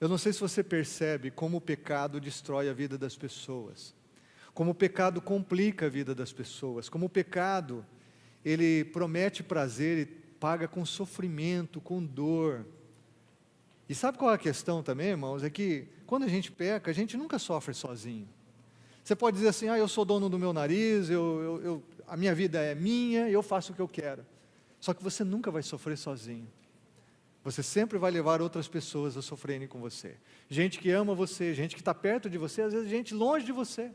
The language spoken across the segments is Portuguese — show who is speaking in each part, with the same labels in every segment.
Speaker 1: Eu não sei se você percebe como o pecado destrói a vida das pessoas, como o pecado complica a vida das pessoas, como o pecado, ele promete prazer e paga com sofrimento, com dor. E sabe qual é a questão também, irmãos? É que quando a gente peca, a gente nunca sofre sozinho. Você pode dizer assim, eu sou dono do meu nariz, a minha vida é minha, eu faço o que eu quero. Só que você nunca vai sofrer sozinho. Você sempre vai levar outras pessoas a sofrerem com você. Gente que ama você, gente que está perto de você, às vezes gente longe de você.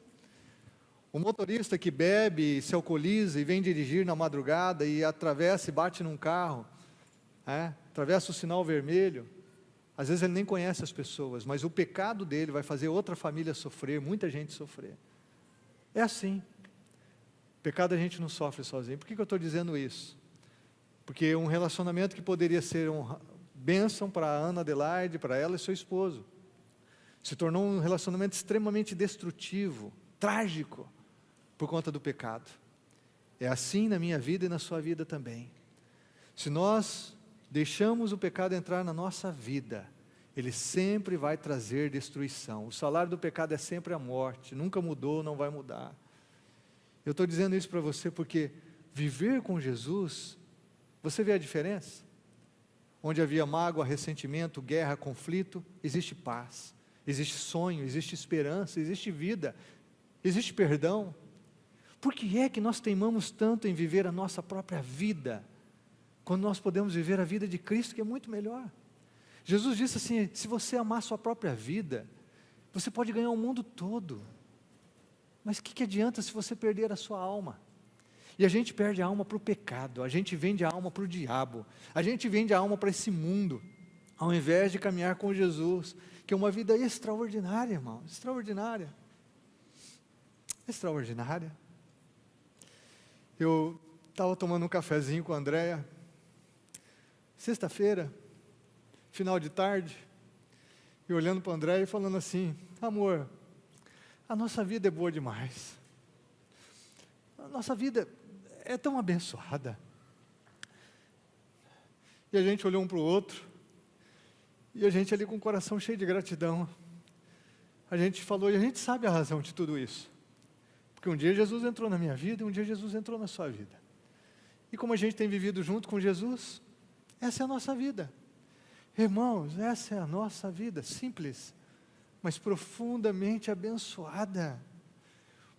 Speaker 1: O motorista que bebe, se alcooliza e vem dirigir na madrugada e atravessa e bate num carro, atravessa o sinal vermelho, às vezes ele nem conhece as pessoas, mas o pecado dele vai fazer outra família sofrer, muita gente sofrer. É assim. Pecado a gente não sofre sozinho. Por que eu estou dizendo isso? Porque um relacionamento que poderia ser bênção para a Ana Adelaide, para ela e seu esposo, se tornou um relacionamento extremamente destrutivo, trágico, por conta do pecado. É assim na minha vida e na sua vida também. Se nós deixamos o pecado entrar na nossa vida, ele sempre vai trazer destruição. O salário do pecado é sempre a morte, nunca mudou, não vai mudar. Eu estou dizendo isso para você porque viver com Jesus, você vê a diferença? Onde havia mágoa, ressentimento, guerra, conflito, existe paz, existe sonho, existe esperança, existe vida, existe perdão. Por que é que nós teimamos tanto em viver a nossa própria vida, quando nós podemos viver a vida de Cristo, que é muito melhor? Jesus disse assim, se você amar a sua própria vida, você pode ganhar o mundo todo, mas o que adianta se você perder a sua alma? E a gente perde a alma para o pecado, a gente vende a alma para o diabo, a gente vende a alma para esse mundo, ao invés de caminhar com Jesus, que é uma vida extraordinária, irmão, extraordinária. Extraordinária. Eu estava tomando um cafezinho com a Andréia, sexta-feira, final de tarde, e olhando para a Andréia e falando assim, amor, a nossa vida é boa demais, a nossa vida é tão abençoada. E a gente olhou um para o outro, e a gente ali com o coração cheio de gratidão, a gente falou, e a gente sabe a razão de tudo isso, porque um dia Jesus entrou na minha vida, e um dia Jesus entrou na sua vida, e como a gente tem vivido junto com Jesus, essa é a nossa vida, irmãos, essa é a nossa vida, simples, mas profundamente abençoada,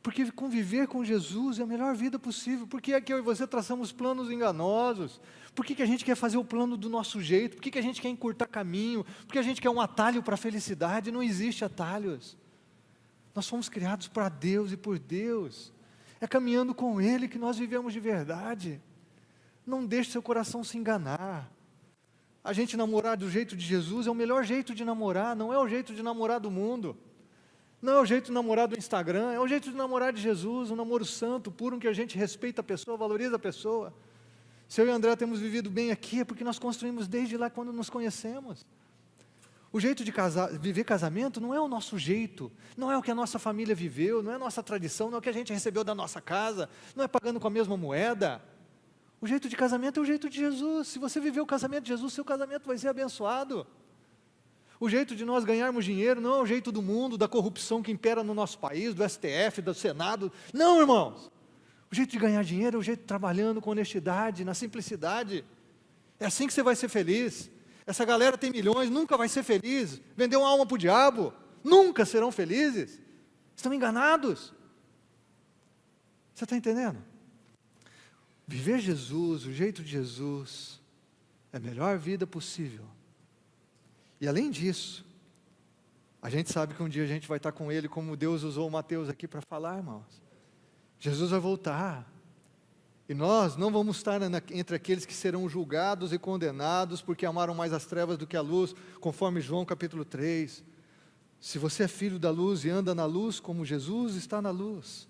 Speaker 1: porque conviver com Jesus é a melhor vida possível. Por que é que eu e você traçamos planos enganosos? Por que a gente quer fazer o plano do nosso jeito? Por que a gente quer encurtar caminho? Por que a gente quer um atalho para a felicidade? Não existe atalhos. Nós fomos criados para Deus e por Deus. É caminhando com Ele que nós vivemos de verdade. Não deixe seu coração se enganar. A gente namorar do jeito de Jesus é o melhor jeito de namorar, não é o jeito de namorar do mundo. Não é o jeito de namorar do Instagram, é o jeito de namorar de Jesus, um namoro santo, puro, em que a gente respeita a pessoa, valoriza a pessoa. Se eu e o André temos vivido bem aqui, é porque nós construímos desde lá quando nos conhecemos. O jeito de viver casamento não é o nosso jeito, não é o que a nossa família viveu, não é a nossa tradição, não é o que a gente recebeu da nossa casa, não é pagando com a mesma moeda. O jeito de casamento é o jeito de Jesus. Se você viver o casamento de Jesus, seu casamento vai ser abençoado. O jeito de nós ganharmos dinheiro não é o jeito do mundo, da corrupção que impera no nosso país, do STF, do Senado. Não, irmãos. O jeito de ganhar dinheiro é o jeito de trabalhando com honestidade, na simplicidade. É assim que você vai ser feliz. Essa galera tem milhões, nunca vai ser feliz. Vendeu uma alma para o diabo, nunca serão felizes. Estão enganados. Você está entendendo? Viver Jesus, o jeito de Jesus, é a melhor vida possível. E além disso, a gente sabe que um dia a gente vai estar com Ele, como Deus usou o Mateus aqui para falar, irmãos. Jesus vai voltar. E nós não vamos estar entre aqueles que serão julgados e condenados, porque amaram mais as trevas do que a luz, conforme João capítulo 3. Se você é filho da luz e anda na luz, como Jesus está na luz,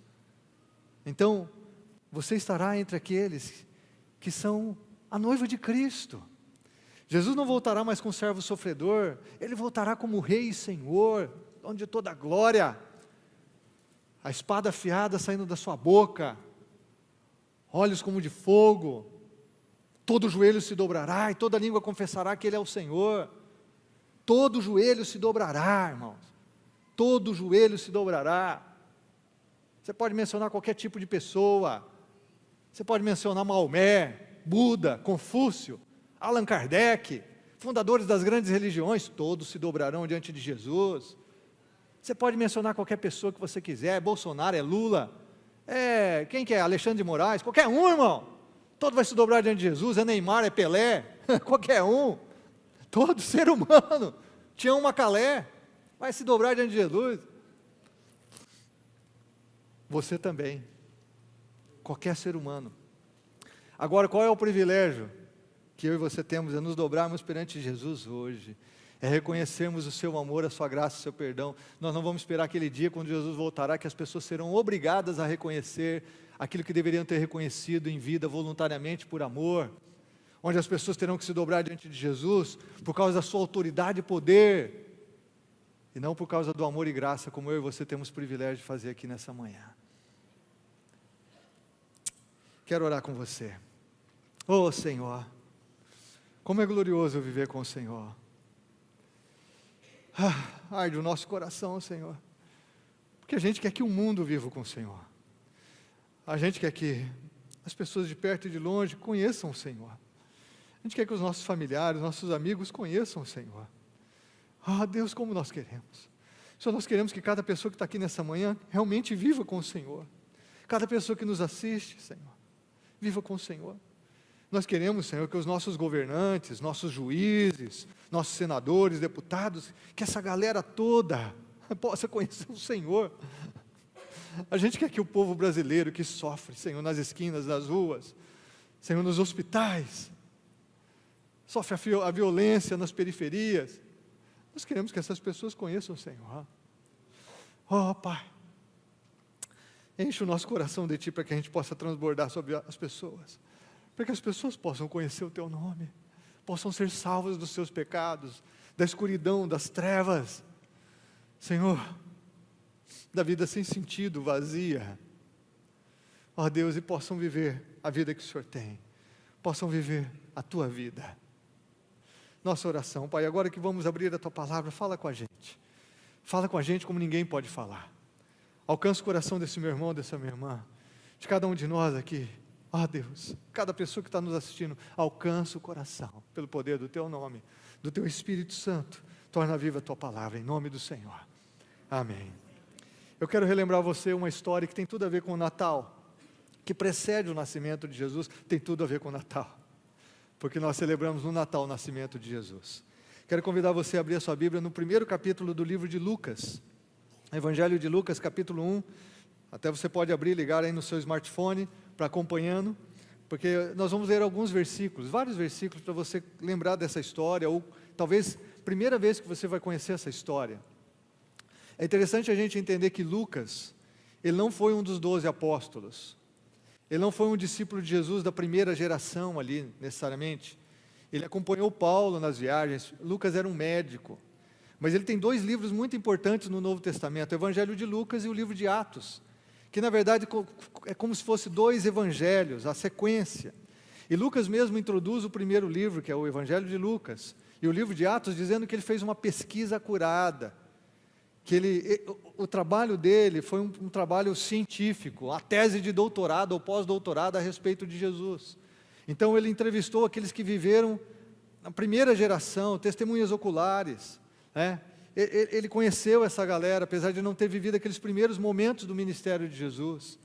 Speaker 1: então, você estará entre aqueles que são a noiva de Cristo. Jesus não voltará mais como servo sofredor, Ele voltará como Rei e Senhor, dono de toda a glória, a espada afiada saindo da sua boca, olhos como de fogo, todo joelho se dobrará e toda língua confessará que Ele é o Senhor. Todo joelho se dobrará, irmãos. Todo joelho se dobrará. Você pode mencionar qualquer tipo de pessoa. Você pode mencionar Maomé, Buda, Confúcio, Allan Kardec, fundadores das grandes religiões, todos se dobrarão diante de Jesus. Você pode mencionar qualquer pessoa que você quiser, Bolsonaro, é Lula, quem que é? Alexandre de Moraes, qualquer um, irmão. Todo vai se dobrar diante de Jesus, é Neymar, é Pelé, qualquer um. Todo ser humano, Tião Macalé, vai se dobrar diante de Jesus. Você também, qualquer ser humano. Agora, qual é o privilégio que eu e você temos? É nos dobrarmos perante Jesus hoje, é reconhecermos o seu amor, a sua graça, o seu perdão. Nós não vamos esperar aquele dia quando Jesus voltará, que as pessoas serão obrigadas a reconhecer aquilo que deveriam ter reconhecido em vida voluntariamente por amor, onde as pessoas terão que se dobrar diante de Jesus por causa da sua autoridade e poder, e não por causa do amor e graça, como eu e você temos o privilégio de fazer aqui nessa manhã. Quero orar com você. Oh Senhor, como é glorioso viver com o Senhor. Arde o nosso coração, Senhor, porque a gente quer que o mundo viva com o Senhor. A gente quer que as pessoas de perto e de longe conheçam o Senhor. A gente quer que os nossos familiares, nossos amigos conheçam o Senhor. Deus, como nós queremos. Senhor, nós queremos que cada pessoa que está aqui nessa manhã realmente viva com o Senhor. Cada pessoa que nos assiste, Senhor, viva com o Senhor. Nós queremos, Senhor, que os nossos governantes, nossos juízes, nossos senadores, deputados, que essa galera toda possa conhecer o Senhor. A gente quer que o povo brasileiro que sofre, Senhor, nas esquinas, nas ruas, Senhor, nos hospitais, sofre a violência nas periferias, nós queremos que essas pessoas conheçam o Senhor. Pai, enche o nosso coração de Ti para que a gente possa transbordar sobre as pessoas, para que as pessoas possam conhecer o Teu nome, possam ser salvas dos seus pecados, da escuridão, das trevas, Senhor, da vida sem sentido, vazia, Deus, e possam viver a vida que o Senhor tem, possam viver a Tua vida. Nossa oração, Pai, agora que vamos abrir a Tua palavra, fala com a gente como ninguém pode falar. Alcança o coração desse meu irmão, dessa minha irmã, de cada um de nós aqui. Deus, cada pessoa que está nos assistindo, alcança o coração, pelo poder do Teu nome, do Teu Espírito Santo, torna viva a Tua palavra, em nome do Senhor. Amém. Eu quero relembrar você uma história que tem tudo a ver com o Natal, que precede o nascimento de Jesus, tem tudo a ver com o Natal, porque nós celebramos no Natal o nascimento de Jesus. Quero convidar você a abrir a sua Bíblia no primeiro capítulo do livro de Lucas, Evangelho de Lucas, capítulo 1, até você pode abrir e ligar aí no seu smartphone, para acompanhando, porque nós vamos ler alguns versículos, vários versículos, para você lembrar dessa história, ou talvez primeira vez que você vai conhecer essa história. É interessante a gente entender que Lucas, ele não foi um dos 12 apóstolos, ele não foi um discípulo de Jesus da primeira geração ali, necessariamente. Ele acompanhou Paulo nas viagens. Lucas era um médico, mas ele tem 2 livros muito importantes no Novo Testamento, o Evangelho de Lucas e o livro de Atos, que na verdade é como se fosse 2 evangelhos, a sequência. E Lucas mesmo introduz o primeiro livro, que é o Evangelho de Lucas, e o livro de Atos, dizendo que ele fez uma pesquisa acurada, que o trabalho dele foi um trabalho científico, a tese de doutorado ou pós-doutorado a respeito de Jesus. Então ele entrevistou aqueles que viveram na primeira geração, testemunhas oculares, Ele conheceu essa galera, apesar de não ter vivido aqueles primeiros momentos do ministério de Jesus.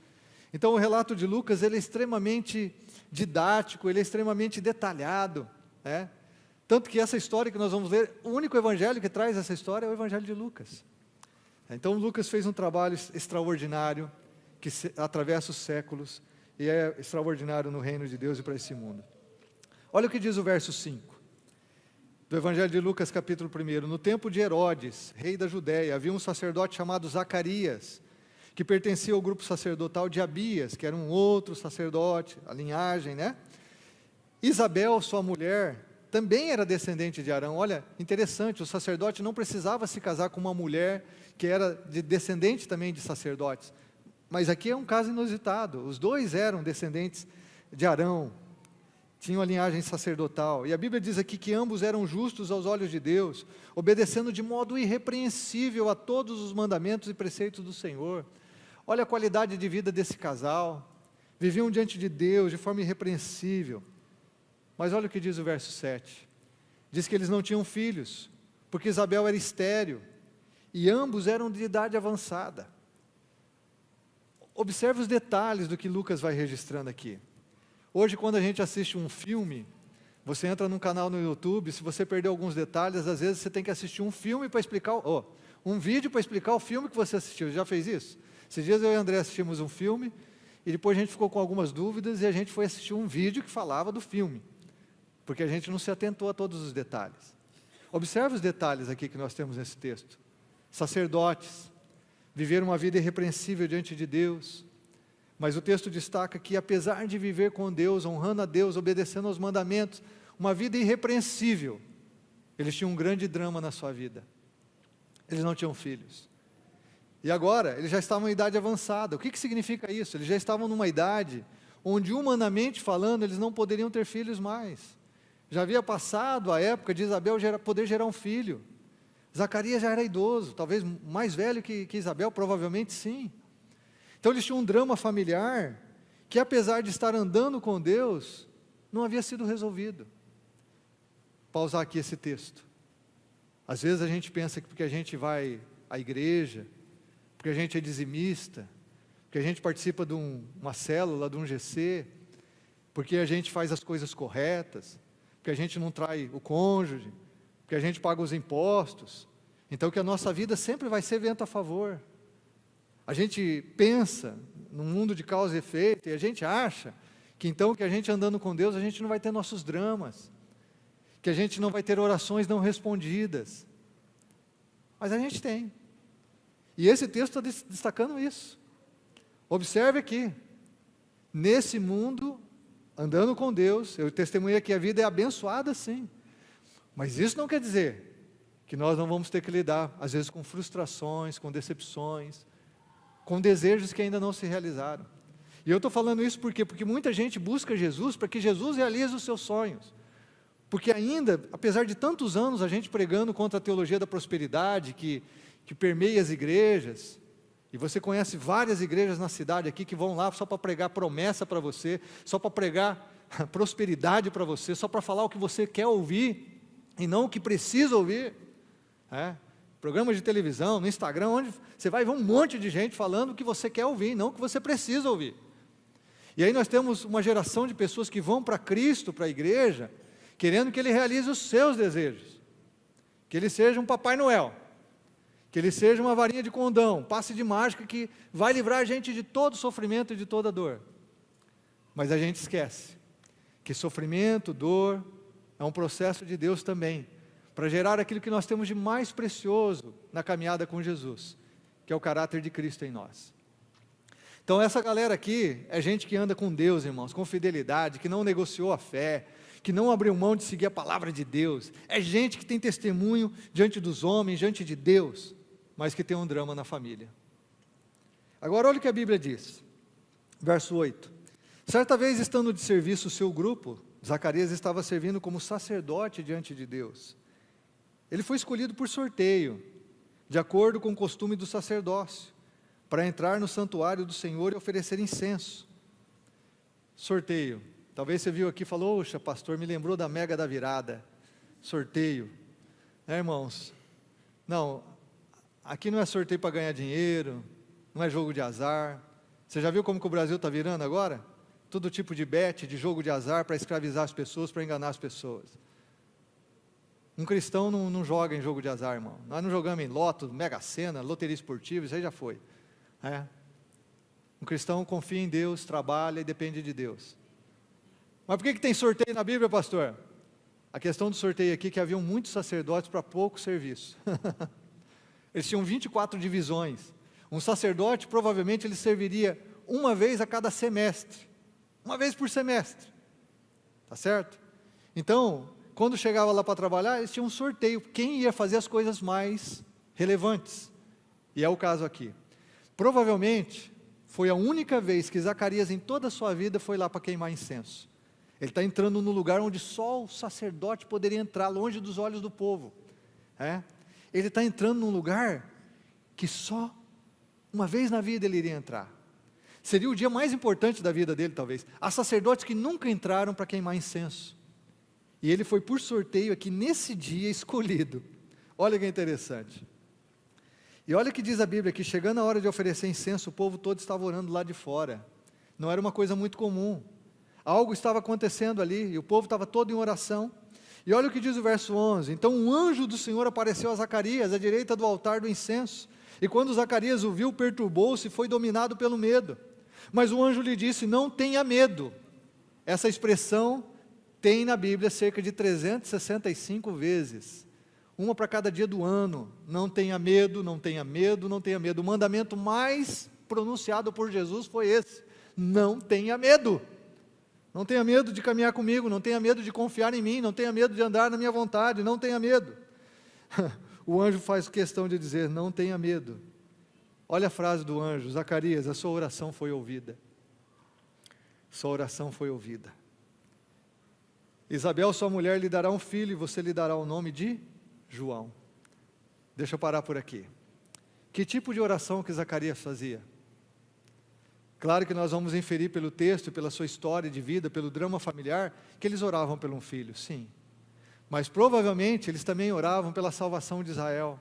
Speaker 1: Então o relato de Lucas, ele é extremamente didático, ele é extremamente detalhado, Tanto que essa história que nós vamos ler, o único evangelho que traz essa história é o Evangelho de Lucas. Então Lucas fez um trabalho extraordinário, que atravessa os séculos, e é extraordinário no reino de Deus e para esse mundo. Olha o que diz o verso 5. Do Evangelho de Lucas, capítulo 1. No tempo de Herodes, rei da Judéia, havia um sacerdote chamado Zacarias, que pertencia ao grupo sacerdotal de Abias, que era um outro sacerdote, a linhagem, Isabel, sua mulher, também era descendente de Arão. Olha, interessante, o sacerdote não precisava se casar com uma mulher que era descendente também de sacerdotes. Mas aqui é um caso inusitado, os 2 eram descendentes de Arão. tinham a linhagem sacerdotal. E a Bíblia diz aqui que ambos eram justos aos olhos de Deus, obedecendo de modo irrepreensível a todos os mandamentos e preceitos do Senhor. Olha a qualidade de vida desse casal. Viviam diante de Deus de forma irrepreensível. Mas olha o que diz o verso 7. Diz que eles não tinham filhos, porque Isabel era estéril, e ambos eram de idade avançada. Observe os detalhes do que Lucas vai registrando aqui. Hoje, quando a gente assiste um filme, você entra num canal no YouTube, se você perdeu alguns detalhes, às vezes você tem que assistir um filme para explicar, um vídeo para explicar o filme que você assistiu. Já fez isso? Esses dias eu e o André assistimos um filme, e depois a gente ficou com algumas dúvidas, e a gente foi assistir um vídeo que falava do filme, porque a gente não se atentou a todos os detalhes. Observe os detalhes aqui que nós temos nesse texto. Sacerdotes, viveram uma vida irrepreensível diante de Deus, mas o texto destaca que, apesar de viver com Deus, honrando a Deus, obedecendo aos mandamentos, uma vida irrepreensível, eles tinham um grande drama na sua vida. Eles não tinham filhos. E agora, eles já estavam em idade avançada. O que significa isso? Eles já estavam numa idade onde, humanamente falando, eles não poderiam ter filhos mais. Já havia passado a época de Isabel poder gerar um filho. Zacarias já era idoso, talvez mais velho que Isabel, provavelmente sim. Então eles tinham um drama familiar, que apesar de estar andando com Deus, não havia sido resolvido. Pausar aqui esse texto. Às vezes a gente pensa que porque a gente vai à igreja, porque a gente é dizimista, porque a gente participa de uma célula, de um GC, porque a gente faz as coisas corretas, porque a gente não trai o cônjuge, porque a gente paga os impostos, então que a nossa vida sempre vai ser vento a favor. A gente pensa num mundo de causa e efeito, e a gente acha que então que a gente andando com Deus, a gente não vai ter nossos dramas, que a gente não vai ter orações não respondidas. Mas a gente tem. E esse texto está destacando isso. Observe aqui, nesse mundo, andando com Deus, eu testemunhei que a vida é abençoada sim, mas isso não quer dizer que nós não vamos ter que lidar, às vezes, com frustrações, com decepções, com desejos que ainda não se realizaram. E eu estou falando isso por quê? Porque muita gente busca Jesus para que Jesus realize os seus sonhos. Porque ainda, apesar de tantos anos a gente pregando contra a teologia da prosperidade, que permeia as igrejas, e você conhece várias igrejas na cidade aqui que vão lá só para pregar promessa para você, só para pregar prosperidade para você, só para falar o que você quer ouvir, e não o que precisa ouvir. Programas de televisão, no Instagram, onde você vai ver um monte de gente falando o que você quer ouvir, não o que você precisa ouvir. E aí nós temos uma geração de pessoas que vão para Cristo, para a igreja, querendo que Ele realize os seus desejos, que Ele seja um Papai Noel, que Ele seja uma varinha de condão, passe de mágica que vai livrar a gente de todo sofrimento e de toda dor. Mas a gente esquece que sofrimento, dor, é um processo de Deus também, para gerar aquilo que nós temos de mais precioso na caminhada com Jesus, que é o caráter de Cristo em nós. Então essa galera aqui é gente que anda com Deus, irmãos, com fidelidade, que não negociou a fé, que não abriu mão de seguir a palavra de Deus, é gente que tem testemunho diante dos homens, diante de Deus, mas que tem um drama na família. Agora olha o que a Bíblia diz, verso 8, certa vez estando de serviço o seu grupo, Zacarias estava servindo como sacerdote diante de Deus. Ele foi escolhido por sorteio, de acordo com o costume do sacerdócio, para entrar no santuário do Senhor e oferecer incenso. Sorteio. Talvez você viu aqui e falou, oxa, pastor, me lembrou da mega da virada. Sorteio. Irmãos? Não, aqui não é sorteio para ganhar dinheiro, não é jogo de azar. Você já viu como que o Brasil está virando agora? Todo tipo de bet, de jogo de azar para escravizar as pessoas, para enganar as pessoas. Um cristão não joga em jogo de azar, irmão. Nós não jogamos em loto, mega sena, loteria esportiva, isso aí já foi. Um cristão confia em Deus, trabalha e depende de Deus. Mas por que tem sorteio na Bíblia, pastor? A questão do sorteio aqui é que haviam muitos sacerdotes para pouco serviço. Eles tinham 24 divisões. Um sacerdote, provavelmente, ele serviria uma vez a cada semestre. Uma vez por semestre. Tá certo? Então, quando chegava lá para trabalhar, eles tinham um sorteio. Quem ia fazer as coisas mais relevantes? E é o caso aqui. Provavelmente, foi a única vez que Zacarias, em toda a sua vida, foi lá para queimar incenso. Ele está entrando no lugar onde só o sacerdote poderia entrar, longe dos olhos do povo. Ele está entrando num lugar que só uma vez na vida ele iria entrar. Seria o dia mais importante da vida dele, talvez. Há sacerdotes que nunca entraram para queimar incenso. E ele foi por sorteio aqui nesse dia escolhido. Olha que interessante. E olha o que diz a Bíblia aqui, chegando a hora de oferecer incenso, o povo todo estava orando lá de fora. Não era uma coisa muito comum. Algo estava acontecendo ali, e o povo estava todo em oração. E olha o que diz o verso 11. Então um anjo do Senhor apareceu a Zacarias, à direita do altar do incenso. E quando Zacarias o viu, perturbou-se e foi dominado pelo medo. Mas o anjo lhe disse, não tenha medo. Essa expressão tem na Bíblia cerca de 365 vezes. Uma para cada dia do ano. Não tenha medo, não tenha medo, não tenha medo. O mandamento mais pronunciado por Jesus foi esse. Não tenha medo. Não tenha medo de caminhar comigo, não tenha medo de confiar em mim, não tenha medo de andar na minha vontade, não tenha medo. O anjo faz questão de dizer, não tenha medo. Olha a frase do anjo, Zacarias, a sua oração foi ouvida. Sua oração foi ouvida. Isabel, sua mulher, lhe dará um filho, e você lhe dará o nome de João. Deixa eu parar por aqui. Que tipo de oração que Zacarias fazia? Claro que nós vamos inferir pelo texto, pela sua história de vida, pelo drama familiar, que eles oravam por um filho, sim. Mas provavelmente eles também oravam pela salvação de Israel.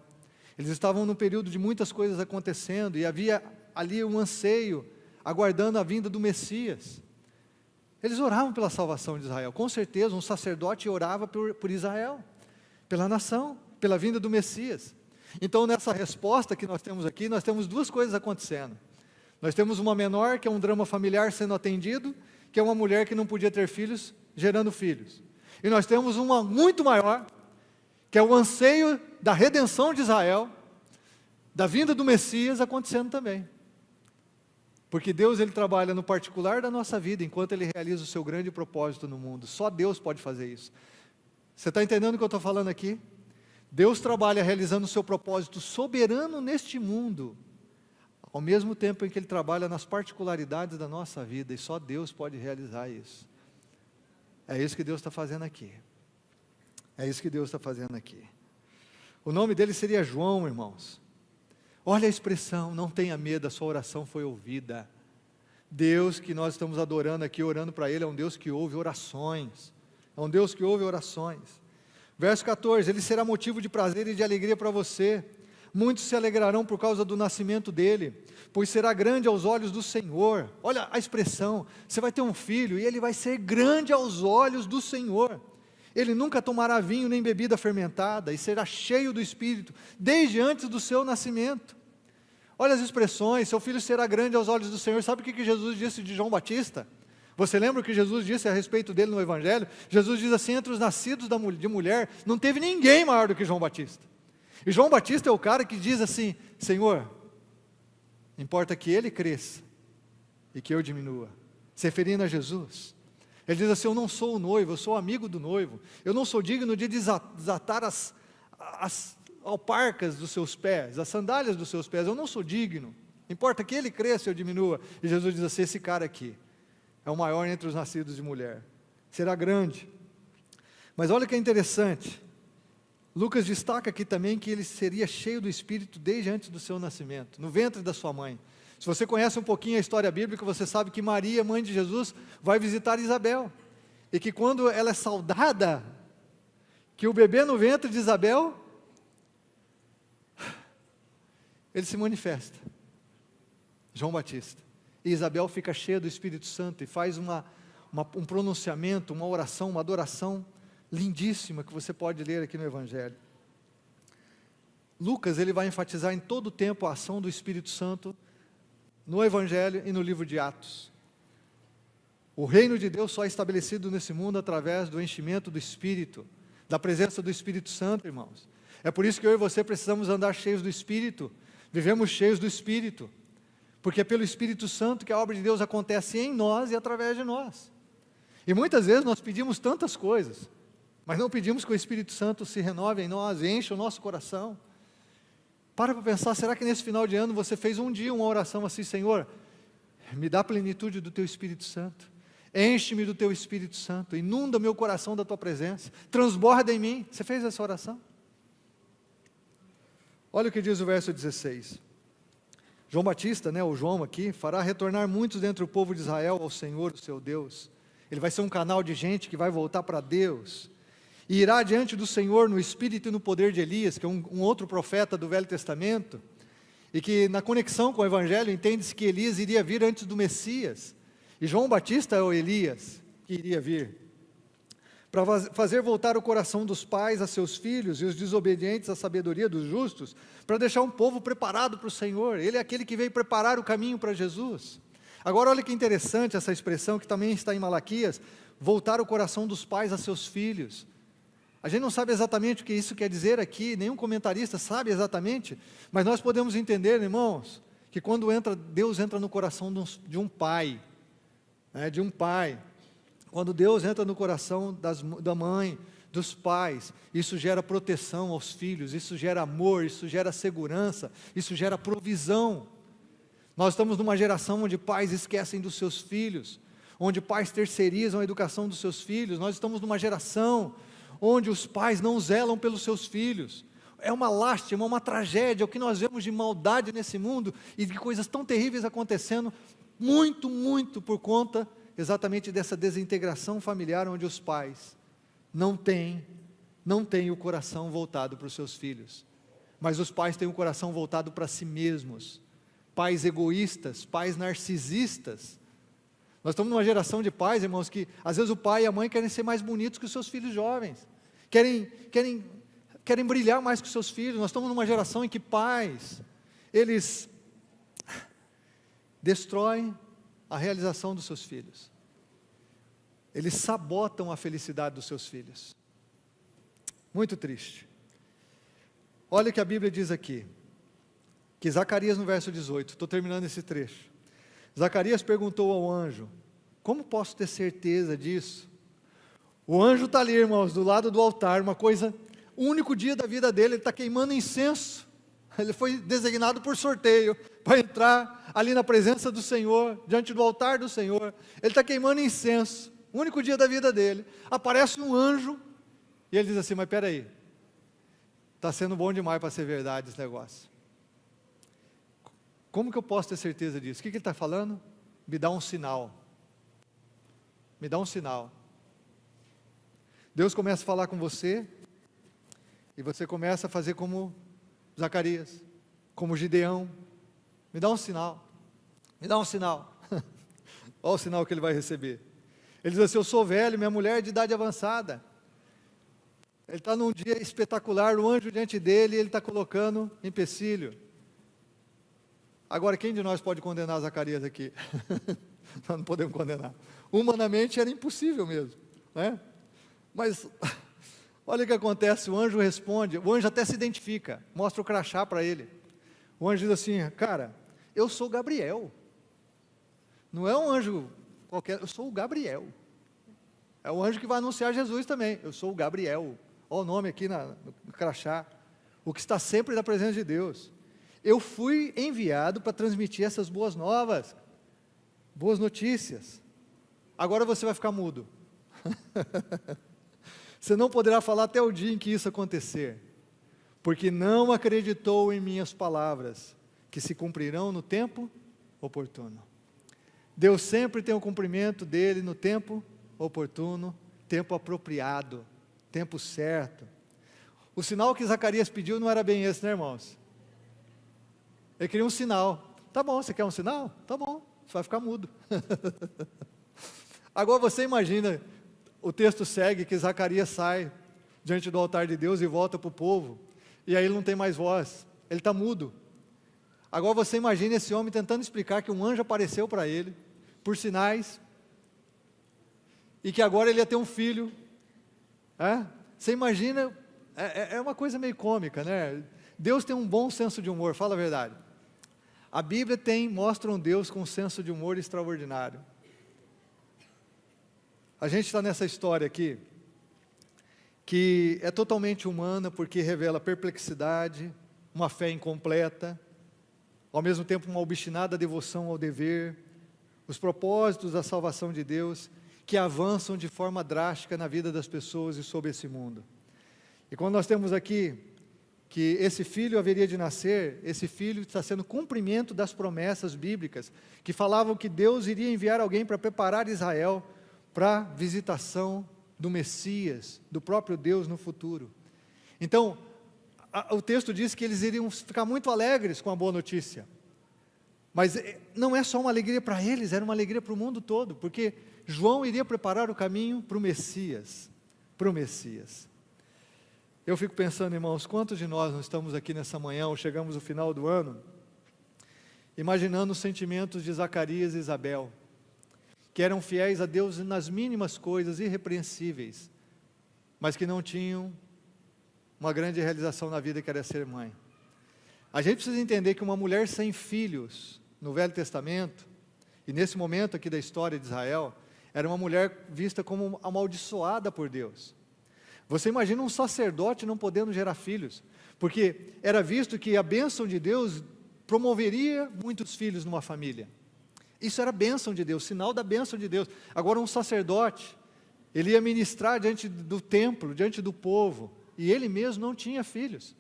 Speaker 1: Eles estavam num período de muitas coisas acontecendo, e havia ali um anseio, aguardando a vinda do Messias. Eles oravam pela salvação de Israel, com certeza um sacerdote orava por Israel, pela nação, pela vinda do Messias. Então nessa resposta que nós temos aqui, nós temos duas coisas acontecendo. Nós temos uma menor, que é um drama familiar sendo atendido, que é uma mulher que não podia ter filhos, gerando filhos. E nós temos uma muito maior, que é o anseio da redenção de Israel, da vinda do Messias acontecendo também. Porque Deus, Ele trabalha no particular da nossa vida, enquanto Ele realiza o seu grande propósito no mundo. Só Deus pode fazer isso. Você está entendendo o que eu estou falando aqui? Deus trabalha realizando o seu propósito soberano neste mundo, ao mesmo tempo em que Ele trabalha nas particularidades da nossa vida, e só Deus pode realizar isso. É isso que Deus está fazendo aqui. É isso que Deus está fazendo aqui. O nome dele seria João, irmãos. Olha a expressão, não tenha medo, a sua oração foi ouvida. Deus que nós estamos adorando aqui, orando para Ele, é um Deus que ouve orações. É um Deus que ouve orações. Verso 14, Ele será motivo de prazer e de alegria para você. Muitos se alegrarão por causa do nascimento dele, pois será grande aos olhos do Senhor. Olha a expressão, você vai ter um filho e ele vai ser grande aos olhos do Senhor. Ele nunca tomará vinho nem bebida fermentada e será cheio do Espírito, desde antes do seu nascimento. Olha as expressões, seu filho será grande aos olhos do Senhor. Sabe o que Jesus disse de João Batista? Você lembra o que Jesus disse a respeito dele no Evangelho? Jesus diz assim, entre os nascidos de mulher, não teve ninguém maior do que João Batista. E João Batista é o cara que diz assim, Senhor, importa que ele cresça e que eu diminua, se referindo a Jesus. Ele diz assim, eu não sou o noivo, eu sou amigo do noivo, eu não sou digno de desatar as alparcas dos seus pés, as sandálias dos seus pés, eu não sou digno, importa que ele cresça e eu diminua. E Jesus diz assim, esse cara aqui é o maior entre os nascidos de mulher, será grande. Mas olha que é interessante, Lucas destaca aqui também que ele seria cheio do Espírito desde antes do seu nascimento, no ventre da sua mãe. Se você conhece um pouquinho a história bíblica, você sabe que Maria, mãe de Jesus, vai visitar Isabel. E que quando ela é saudada, que o bebê no ventre de Isabel, ele se manifesta. João Batista. E Isabel fica cheia do Espírito Santo e faz um pronunciamento, uma oração, uma adoração lindíssima que você pode ler aqui no Evangelho. Lucas, ele vai enfatizar em todo o tempo a ação do Espírito Santo no Evangelho e no livro de Atos. O reino de Deus só é estabelecido nesse mundo através do enchimento do Espírito, da presença do Espírito Santo, irmãos. É por isso que eu e você precisamos andar cheios do Espírito, vivemos cheios do Espírito, porque é pelo Espírito Santo que a obra de Deus acontece em nós e através de nós. E muitas vezes nós pedimos tantas coisas, mas não pedimos que o Espírito Santo se renove em nós, encha o nosso coração. Para pensar, será que nesse final de ano você fez um dia uma oração assim, Senhor, me dá a plenitude do Teu Espírito Santo, Enche-me do teu Espírito Santo, inunda meu coração da tua presença, transborda em mim. Você fez essa oração? Olha o que diz o verso 16. João Batista, o João aqui, fará retornar muitos dentre o povo de Israel ao Senhor, o seu Deus. Ele vai ser um canal de gente que vai voltar para Deus. E irá diante do Senhor no espírito e no poder de Elias, que é um outro profeta do Velho Testamento, e que na conexão com o Evangelho entende-se que Elias iria vir antes do Messias. E João Batista é o Elias que iria vir, para fazer voltar o coração dos pais a seus filhos e os desobedientes à sabedoria dos justos, para deixar um povo preparado para o Senhor. Ele é aquele que veio preparar o caminho para Jesus. Agora olha que interessante essa expressão que também está em Malaquias, voltar o coração dos pais a seus filhos. A gente não sabe exatamente o que isso quer dizer aqui, nenhum comentarista sabe exatamente, mas nós podemos entender, irmãos, que quando Deus entra no coração de um pai, quando Deus entra no coração da mãe, dos pais, isso gera proteção aos filhos, isso gera amor, isso gera segurança, isso gera provisão. Nós estamos numa geração onde pais esquecem dos seus filhos, onde pais terceirizam a educação dos seus filhos. Nós estamos numa geração onde os pais não zelam pelos seus filhos. É uma lástima, uma tragédia, o que nós vemos de maldade nesse mundo e de coisas tão terríveis acontecendo, muito por conta exatamente dessa desintegração familiar, onde os pais não têm o coração voltado para os seus filhos, mas os pais têm o coração voltado para si mesmos, pais egoístas, pais narcisistas. Nós estamos numa geração de pais, irmãos, que às vezes o pai e a mãe querem ser mais bonitos que os seus filhos jovens, querem brilhar mais que os seus filhos. Nós estamos numa geração em que pais, eles destroem a realização dos seus filhos, eles sabotam a felicidade dos seus filhos. Muito triste. Olha o que a Bíblia diz aqui, que Zacarias no verso 18, estou terminando esse trecho. Zacarias perguntou ao anjo: como posso ter certeza disso? O anjo está ali, irmãos, do lado do altar, o único dia da vida dele, ele está queimando incenso. Ele foi designado por sorteio para entrar ali na presença do Senhor, diante do altar do Senhor. Ele está queimando incenso, o único dia da vida dele. Aparece um anjo e ele diz assim: mas espera aí, está sendo bom demais para ser verdade esse negócio. Como que eu posso ter certeza disso? O que ele está falando? Me dá um sinal. Me dá um sinal. Deus começa a falar com você, e você começa a fazer como Zacarias, como Gideão. Me dá um sinal. Me dá um sinal. Olha o sinal que ele vai receber. Ele diz assim: eu sou velho, minha mulher é de idade avançada. Ele está num dia espetacular, o anjo diante dele, e ele está colocando empecilho. Agora, quem de nós pode condenar Zacarias aqui? Nós não podemos condenar. Humanamente era impossível mesmo, né? Mas olha o que acontece, o anjo responde, o anjo até se identifica, mostra o crachá para ele. O anjo diz assim: cara, eu sou Gabriel. Não é um anjo qualquer, eu sou o Gabriel. É o anjo que vai anunciar Jesus também. Eu sou o Gabriel. Olha o nome aqui no crachá. O que está sempre na presença de Deus. Eu fui enviado para transmitir essas boas novas, boas notícias. Agora você vai ficar mudo. Você não poderá falar até o dia em que isso acontecer, porque não acreditou em minhas palavras, que se cumprirão no tempo oportuno. Deus sempre tem o cumprimento dele no tempo oportuno, tempo apropriado, tempo certo. O sinal que Zacarias pediu não era bem esse, né, irmãos? Ele queria um sinal. Tá bom, você quer um sinal? Tá bom, você vai ficar mudo. Agora você imagina, o texto segue que Zacarias sai diante do altar de Deus e volta para o povo, e aí ele não tem mais voz, ele está mudo. Agora você imagina esse homem tentando explicar que um anjo apareceu para ele, por sinais, e que agora ele ia ter um filho. Você imagina, é uma coisa meio cômica, né? Deus tem um bom senso de humor, fala a verdade. A Bíblia mostra um Deus com um senso de humor extraordinário. A gente está nessa história aqui, que é totalmente humana, porque revela perplexidade, uma fé incompleta, ao mesmo tempo uma obstinada devoção ao dever, os propósitos da salvação de Deus, que avançam de forma drástica na vida das pessoas e sobre esse mundo. E quando nós temos aqui que esse filho haveria de nascer, esse filho está sendo cumprimento das promessas bíblicas, que falavam que Deus iria enviar alguém para preparar Israel para a visitação do Messias, do próprio Deus no futuro. Então, o texto diz que eles iriam ficar muito alegres com a boa notícia. Mas não é só uma alegria para eles, era uma alegria para o mundo todo, porque João iria preparar o caminho para o Messias, Eu fico pensando, irmãos, quantos de nós não estamos aqui nessa manhã, ou chegamos no final do ano, imaginando os sentimentos de Zacarias e Isabel, que eram fiéis a Deus nas mínimas coisas, irrepreensíveis, mas que não tinham uma grande realização na vida, que era ser mãe. A gente precisa entender que uma mulher sem filhos, no Velho Testamento, e nesse momento aqui da história de Israel, era uma mulher vista como amaldiçoada por Deus. Você imagina um sacerdote não podendo gerar filhos, porque era visto que a bênção de Deus promoveria muitos filhos numa família. Isso era bênção de Deus, sinal da bênção de Deus. Agora um sacerdote, ele ia ministrar diante do templo, diante do povo, e ele mesmo não tinha filhos.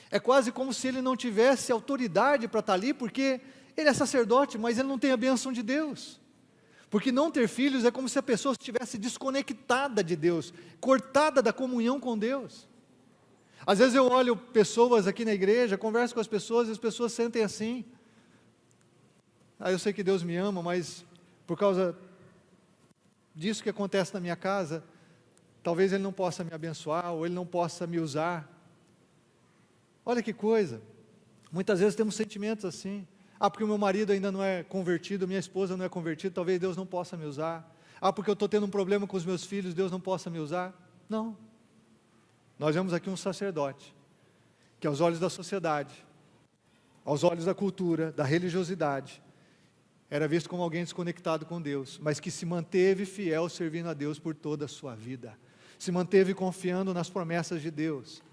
Speaker 1: É quase como se ele não tivesse autoridade para estar ali, porque ele é sacerdote, mas ele não tem a bênção de Deus. Porque não ter filhos é como se a pessoa estivesse desconectada de Deus, cortada da comunhão com Deus. Às vezes eu olho pessoas aqui na igreja, converso com as pessoas, e as pessoas sentem assim: eu sei que Deus me ama, mas por causa disso que acontece na minha casa, talvez Ele não possa me abençoar, ou Ele não possa me usar. Olha que coisa, muitas vezes temos sentimentos assim: porque o meu marido ainda não é convertido, minha esposa não é convertida, talvez Deus não possa me usar. Porque eu estou tendo um problema com os meus filhos, Deus não possa me usar. Não. Nós vemos aqui um sacerdote, que aos olhos da sociedade, aos olhos da cultura, da religiosidade, era visto como alguém desconectado com Deus, mas que se manteve fiel servindo a Deus por toda a sua vida, se manteve confiando nas promessas de Deus,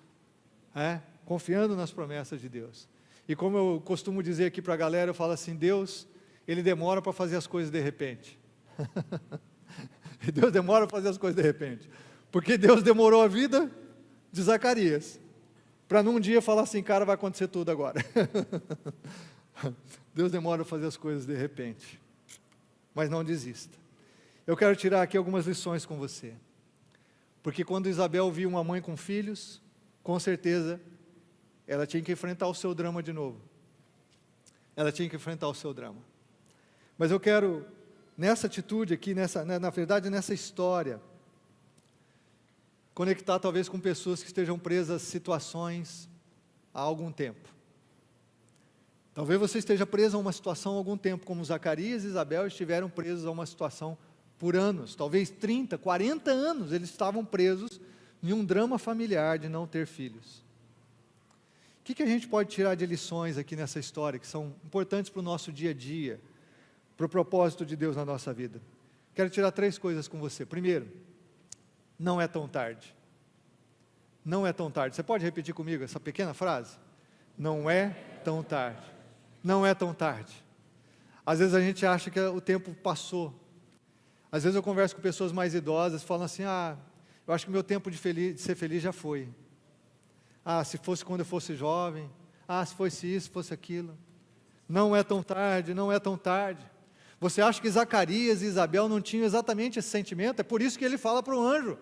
Speaker 1: confiando nas promessas de Deus. E como eu costumo dizer aqui para a galera, eu falo assim: Deus, Ele demora para fazer as coisas de repente. Deus demora para fazer as coisas de repente, porque Deus demorou a vida de Zacarias, para num dia falar assim: cara, vai acontecer tudo agora. Deus demora a fazer as coisas de repente, mas não desista. Eu quero tirar aqui algumas lições com você, porque quando Isabel viu uma mãe com filhos, com certeza, ela tinha que enfrentar o seu drama de novo. Ela tinha que enfrentar o seu drama. Mas eu quero, nessa atitude aqui, na verdade nessa história, conectar talvez com pessoas que estejam presas a situações há algum tempo. Talvez você esteja preso a uma situação há algum tempo, como Zacarias e Isabel estiveram presos a uma situação por anos, talvez 30, 40 anos, eles estavam presos em um drama familiar de não ter filhos. O que a gente pode tirar de lições aqui nessa história, que são importantes para o nosso dia a dia, para o propósito de Deus na nossa vida? Quero tirar 3 coisas com você. Primeiro, não é tão tarde. Não é tão tarde. Você pode repetir comigo essa pequena frase? Não é tão tarde. Não é tão tarde. Às vezes a gente acha que o tempo passou. Às vezes eu converso com pessoas mais idosas, falam assim: eu acho que o meu tempo de ser feliz já foi. Se fosse quando eu fosse jovem, se fosse isso, se fosse aquilo. Não é tão tarde, não é tão tarde. Você acha que Zacarias e Isabel não tinham exatamente esse sentimento? É por isso que ele fala para o anjo.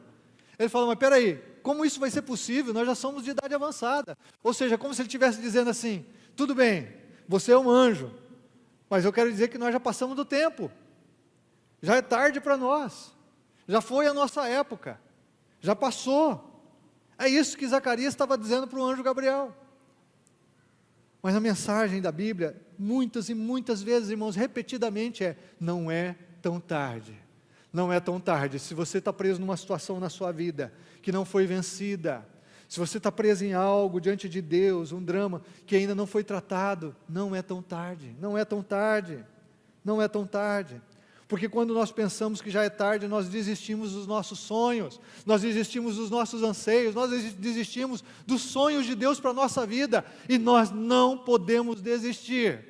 Speaker 1: Ele fala: mas peraí, como isso vai ser possível? Nós já somos de idade avançada. Ou seja, como se ele estivesse dizendo assim: tudo bem, você é um anjo, mas eu quero dizer que nós já passamos do tempo. Já é tarde para nós. Já foi a nossa época. Já passou. É isso que Zacarias estava dizendo para o anjo Gabriel. Mas a mensagem da Bíblia, muitas e muitas vezes, irmãos, repetidamente não é tão tarde. Não é tão tarde. Se você está preso numa situação na sua vida que não foi vencida, se você está preso em algo diante de Deus, um drama que ainda não foi tratado, não é tão tarde. Não é tão tarde. Não é tão tarde. Porque quando nós pensamos que já é tarde, nós desistimos dos nossos sonhos, nós desistimos dos nossos anseios, nós desistimos dos sonhos de Deus para a nossa vida, e nós não podemos desistir.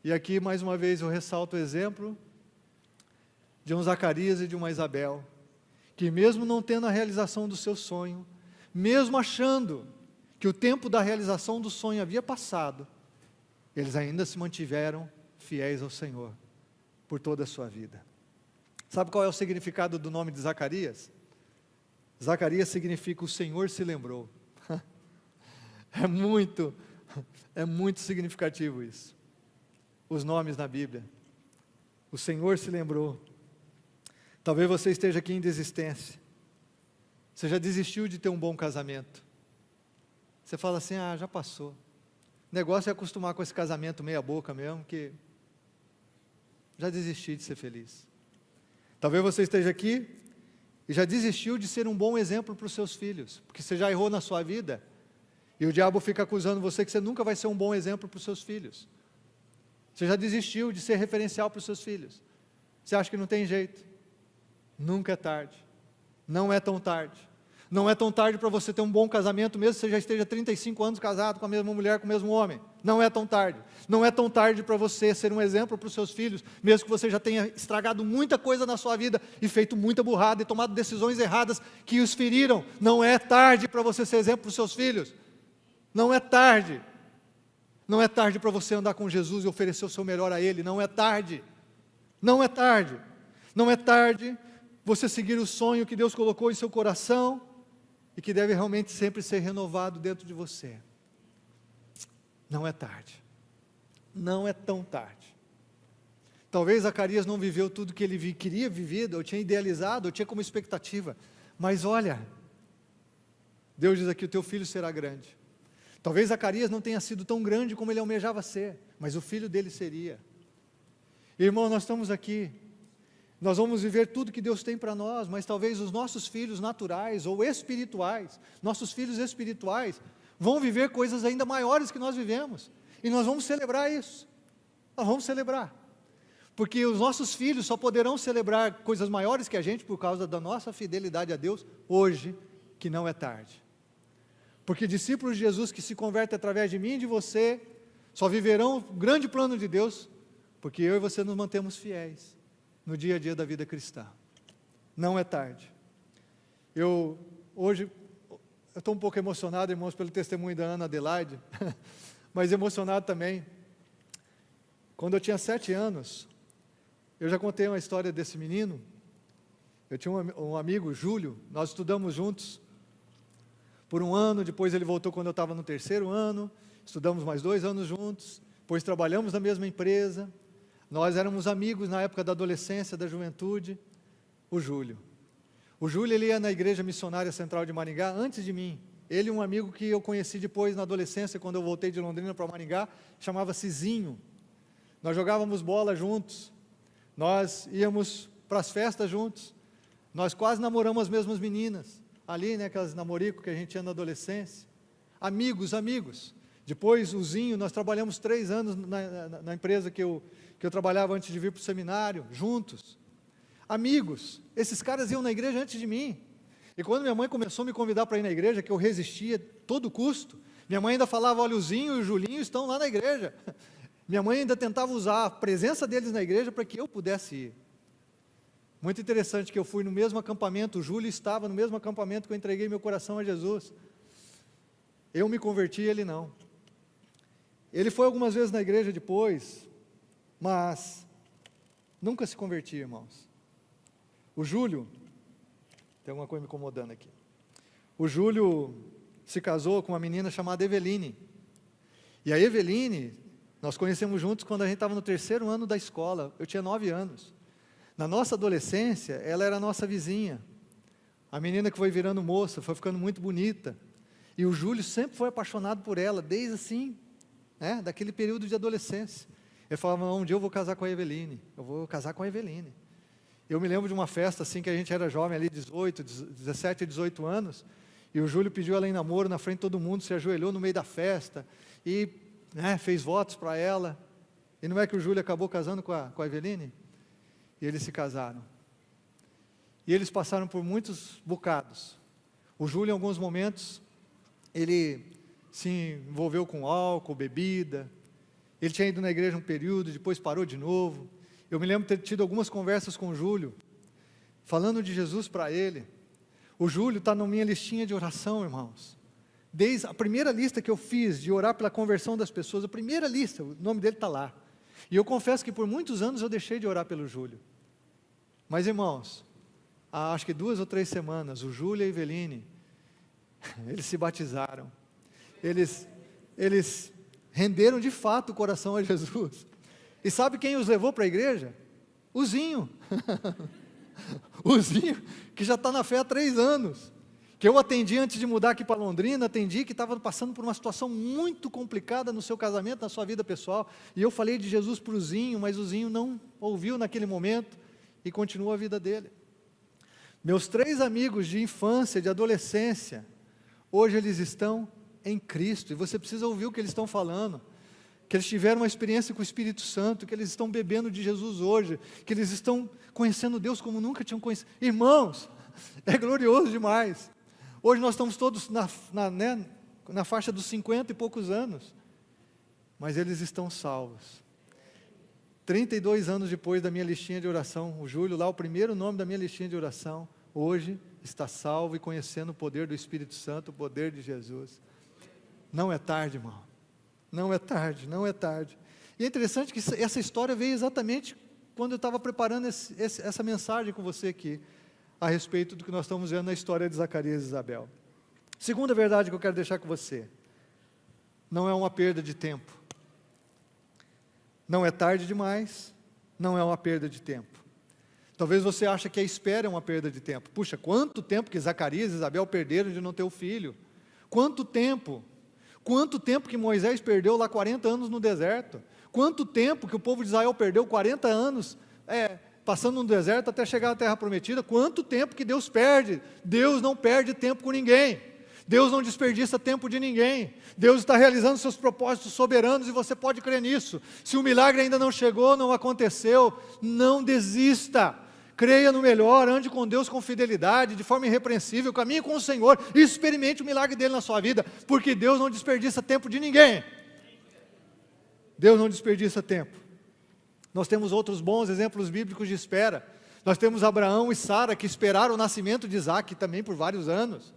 Speaker 1: E aqui, mais uma vez, eu ressalto o exemplo de um Zacarias e de uma Isabel, que mesmo não tendo a realização do seu sonho, mesmo achando que o tempo da realização do sonho havia passado, eles ainda se mantiveram fiéis ao Senhor por toda a sua vida. Sabe qual é o significado do nome de Zacarias? Zacarias significa o Senhor se lembrou. É muito significativo isso. Os nomes na Bíblia. O Senhor se lembrou. Talvez você esteja aqui em desistência. Você já desistiu de ter um bom casamento. Você fala assim, já passou. O negócio é acostumar com esse casamento meia boca mesmo, que já desisti de ser feliz. Talvez você esteja aqui e já desistiu de ser um bom exemplo para os seus filhos, porque você já errou na sua vida, e o diabo fica acusando você que você nunca vai ser um bom exemplo para os seus filhos. Você já desistiu de ser referencial para os seus filhos. Você acha que não tem jeito? Nunca é tarde. Não é tão tarde. Não é tão tarde para você ter um bom casamento, mesmo que você já esteja 35 anos casado com a mesma mulher, com o mesmo homem. Não é tão tarde. Não é tão tarde para você ser um exemplo para os seus filhos, mesmo que você já tenha estragado muita coisa na sua vida e feito muita burrada e tomado decisões erradas que os feriram. Não é tarde para você ser exemplo para os seus filhos. Não é tarde. Não é tarde para você andar com Jesus e oferecer o seu melhor a Ele. Não é tarde. Não é tarde. Não é tarde você seguir o sonho que Deus colocou em seu coração e que deve realmente sempre ser renovado dentro de você. Não é tarde. Não é tão tarde. Talvez Zacarias não viveu tudo que ele queria viver, ou tinha idealizado, ou tinha como expectativa. Mas olha, Deus diz aqui, o teu filho será grande. Talvez Zacarias não tenha sido tão grande como ele almejava ser, mas o filho dele seria. Irmão, nós estamos aqui, nós vamos viver tudo que Deus tem para nós, mas talvez os nossos filhos naturais ou espirituais, nossos filhos espirituais, vão viver coisas ainda maiores que nós vivemos, e nós vamos celebrar isso, nós vamos celebrar, porque os nossos filhos só poderão celebrar coisas maiores que a gente, por causa da nossa fidelidade a Deus, hoje, que não é tarde. Porque discípulos de Jesus que se convertem através de mim e de você, só viverão o grande plano de Deus, porque eu e você nos mantemos fiéis no dia a dia da vida cristã. Não é tarde. Hoje, eu estou um pouco emocionado, irmãos, pelo testemunho da Ana Adelaide, mas emocionado também. Quando eu tinha 7 anos, eu já contei uma história desse menino. Eu tinha um amigo, Júlio, nós estudamos juntos por 1 ano, depois ele voltou quando eu estava no 3º ano, estudamos mais 2 anos juntos, depois trabalhamos na mesma empresa, nós éramos amigos na época da adolescência, da juventude, o Júlio. O Júlio, ele ia na Igreja Missionária Central de Maringá antes de mim. Ele e um amigo que eu conheci depois na adolescência, quando eu voltei de Londrina para Maringá, chamava-se Zinho. Nós jogávamos bola juntos, nós íamos para as festas juntos, nós quase namoramos as mesmas meninas. Ali, né, aquelas namorico que a gente tinha na adolescência, amigos, depois o Zinho, nós trabalhamos 3 anos na empresa que eu trabalhava antes de vir para o seminário, juntos, amigos, esses caras iam na igreja antes de mim, e quando minha mãe começou a me convidar para ir na igreja, que eu resistia a todo custo, minha mãe ainda falava, olha, o Zinho e o Julinho estão lá na igreja, minha mãe ainda tentava usar a presença deles na igreja para que eu pudesse ir. Muito interessante que eu fui no mesmo acampamento, o Júlio estava no mesmo acampamento que eu entreguei meu coração a Jesus. Eu me converti, ele não. Ele foi algumas vezes na igreja depois, mas nunca se convertia, irmãos. O Júlio, tem alguma coisa me incomodando aqui. O Júlio se casou com uma menina chamada Eveline. E a Eveline, nós conhecemos juntos quando a gente estava no 3º ano da escola, eu tinha 9 anos. Na nossa adolescência, ela era a nossa vizinha, a menina que foi virando moça, foi ficando muito bonita, e o Júlio sempre foi apaixonado por ela, desde assim, né, daquele período de adolescência. Ele falava, não, um dia eu vou casar com a Eveline, eu vou casar com a Eveline. Eu me lembro de uma festa assim, que a gente era jovem ali, 17, 18 anos, e o Júlio pediu ela em namoro na frente de todo mundo, se ajoelhou no meio da festa, e fez votos para ela, e não é que o Júlio acabou casando com a Eveline? E eles se casaram. E eles passaram por muitos bocados. O Júlio, em alguns momentos, ele se envolveu com álcool, bebida, Ele tinha ido na igreja um período, depois parou de novo. Eu me lembro de ter tido algumas conversas com o Júlio, falando de Jesus para ele. O Júlio está na minha listinha de oração, irmãos. Desde a primeira lista que eu fiz de orar pela conversão das pessoas, a primeira lista, o nome dele está lá. E eu confesso que por muitos anos eu deixei de orar pelo Júlio. Mas, irmãos, há acho que 2 ou 3 semanas, o Júlio e a Eveline, eles se batizaram. Eles renderam de fato o coração a Jesus. E sabe quem os levou para a igreja? O Zinho. O Zinho, que já está na fé há 3 anos. Que eu atendi antes de mudar aqui para Londrina, atendi que estava passando por uma situação muito complicada no seu casamento, na sua vida pessoal. E eu falei de Jesus para o Zinho, mas o Zinho não ouviu naquele momento e continuou a vida dele. Meus 3 amigos de infância, de adolescência, hoje eles estão em Cristo, e você precisa ouvir o que eles estão falando, que eles tiveram uma experiência com o Espírito Santo, que eles estão bebendo de Jesus hoje, que eles estão conhecendo Deus como nunca tinham conhecido. Irmãos, é glorioso demais. Hoje nós estamos todos na faixa dos 50 e poucos anos, mas eles estão salvos. 32 anos depois da minha listinha de oração, o Júlio, lá o primeiro nome da minha listinha de oração, hoje está salvo e conhecendo o poder do Espírito Santo, o poder de Jesus. Não é tarde, irmão. Não é tarde, não é tarde. E é interessante que essa história veio exatamente quando eu estava preparando essa mensagem com você aqui, a respeito do que nós estamos vendo na história de Zacarias e Isabel. Segunda verdade que eu quero deixar com você, não é uma perda de tempo. Não é tarde demais, não é uma perda de tempo. Talvez você ache que a espera é uma perda de tempo. Puxa, quanto tempo que Zacarias e Isabel perderam de não ter o filho? Quanto tempo? Quanto tempo que Moisés perdeu lá 40 anos no deserto? Quanto tempo que o povo de Israel perdeu 40 anos passando no deserto até chegar à terra prometida? Quanto tempo que Deus perde? Deus não perde tempo com ninguém. Deus não desperdiça tempo de ninguém. Deus está realizando seus propósitos soberanos e você pode crer nisso. Se o milagre ainda não chegou, não aconteceu, não desista. Creia no melhor, ande com Deus com fidelidade, de forma irrepreensível, caminhe com o Senhor e experimente o milagre dele na sua vida, porque Deus não desperdiça tempo de ninguém. Deus não desperdiça tempo. Nós temos outros bons exemplos bíblicos de espera. Nós temos Abraão e Sara, que esperaram o nascimento de Isaac também por vários anos.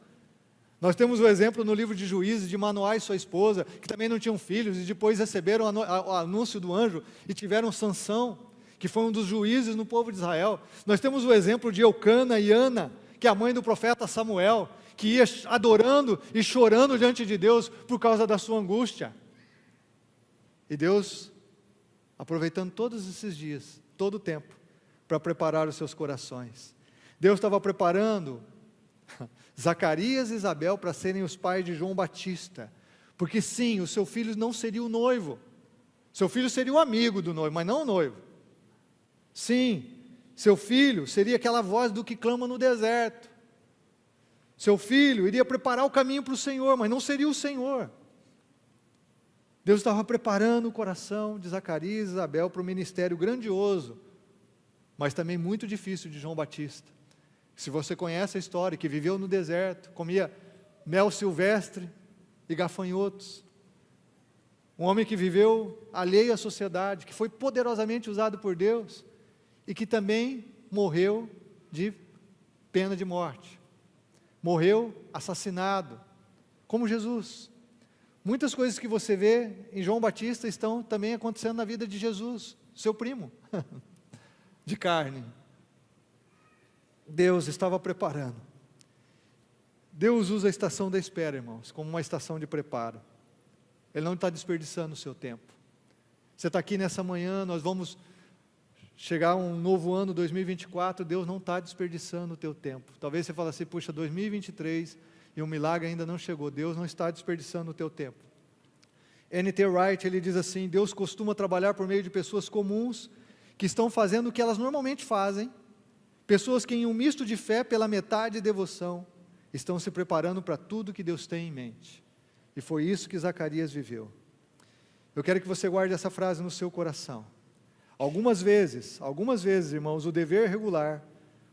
Speaker 1: Nós temos o exemplo no livro de Juízes de Manoá e sua esposa, que também não tinham filhos, e depois receberam o anúncio do anjo, e tiveram Sansão, que foi um dos juízes no povo de Israel. Nós temos o exemplo de Eucana e Ana, que é a mãe do profeta Samuel, que ia adorando e chorando diante de Deus por causa da sua angústia. E Deus, aproveitando todos esses dias, todo o tempo, para preparar os seus corações. Deus estava preparando Zacarias e Isabel para serem os pais de João Batista, porque sim, o seu filho não seria o noivo, seu filho seria o amigo do noivo, mas não o noivo. Sim, seu filho seria aquela voz do que clama no deserto, seu filho iria preparar o caminho para o Senhor, mas não seria o Senhor. Deus estava preparando o coração de Zacarias e Isabel para o ministério grandioso, mas também muito difícil de João Batista. Se você conhece a história, que viveu no deserto, comia mel silvestre e gafanhotos. Um homem que viveu alheio à sociedade, que foi poderosamente usado por Deus e que também morreu de pena de morte. Morreu assassinado, como Jesus. Muitas coisas que você vê em João Batista estão também acontecendo na vida de Jesus, seu primo, de carne. Deus estava preparando. Deus usa a estação da espera, irmãos, como uma estação de preparo. Ele não está desperdiçando o seu tempo. Você está aqui nessa manhã, nós vamos chegar a um novo ano, 2024, Deus não está desperdiçando o teu tempo. Talvez você fale assim, puxa, 2023 e o milagre ainda não chegou. Deus não está desperdiçando o teu tempo. N.T. Wright, ele diz assim, Deus costuma trabalhar por meio de pessoas comuns, que estão fazendo o que elas normalmente fazem, pessoas que em um misto de fé pela metade e devoção, estão se preparando para tudo que Deus tem em mente. E foi isso que Zacarias viveu. Eu quero que você guarde essa frase no seu coração. Algumas vezes, irmãos, o dever regular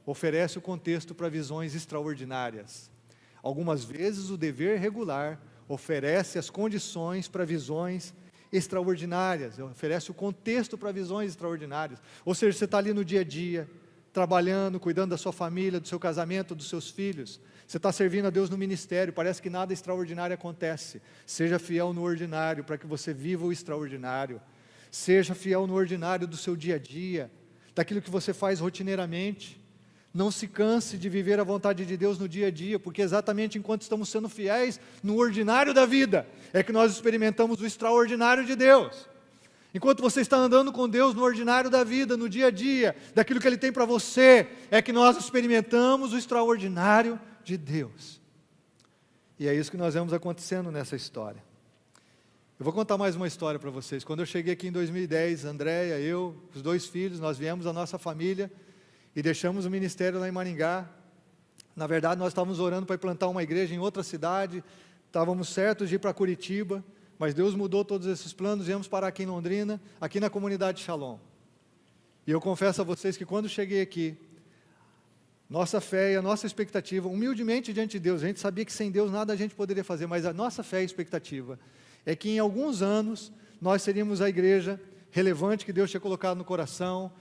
Speaker 1: oferece o contexto para visões extraordinárias. Algumas vezes o dever regular oferece as condições para visões extraordinárias, oferece o contexto para visões extraordinárias. Ou seja, você está ali no dia a dia, trabalhando, cuidando da sua família, do seu casamento, dos seus filhos. Você está servindo a Deus no ministério, parece que nada extraordinário acontece. Seja fiel no ordinário, para que você viva o extraordinário. Seja fiel no ordinário do seu dia a dia, daquilo que você faz rotineiramente. Não se canse de viver a vontade de Deus no dia a dia, porque exatamente enquanto estamos sendo fiéis no ordinário da vida, é que nós experimentamos o extraordinário de Deus. Enquanto você está andando com Deus no ordinário da vida, no dia a dia, daquilo que Ele tem para você, é que nós experimentamos o extraordinário de Deus. E é isso que nós vemos acontecendo nessa história. Eu vou contar mais uma história para vocês. Quando eu cheguei aqui em 2010, Andréia, eu, os 2 filhos, nós viemos a nossa família e deixamos o ministério lá em Maringá. Na verdade, nós estávamos orando para plantar uma igreja em outra cidade, estávamos certos de ir para Curitiba, mas Deus mudou todos esses planos, viemos parar aqui em Londrina, aqui na comunidade Shalom. E eu confesso a vocês que quando cheguei aqui, nossa fé e a nossa expectativa, humildemente diante de Deus, a gente sabia que sem Deus nada a gente poderia fazer, mas a nossa fé e expectativa é que em alguns anos nós seríamos a igreja relevante que Deus tinha colocado no coração,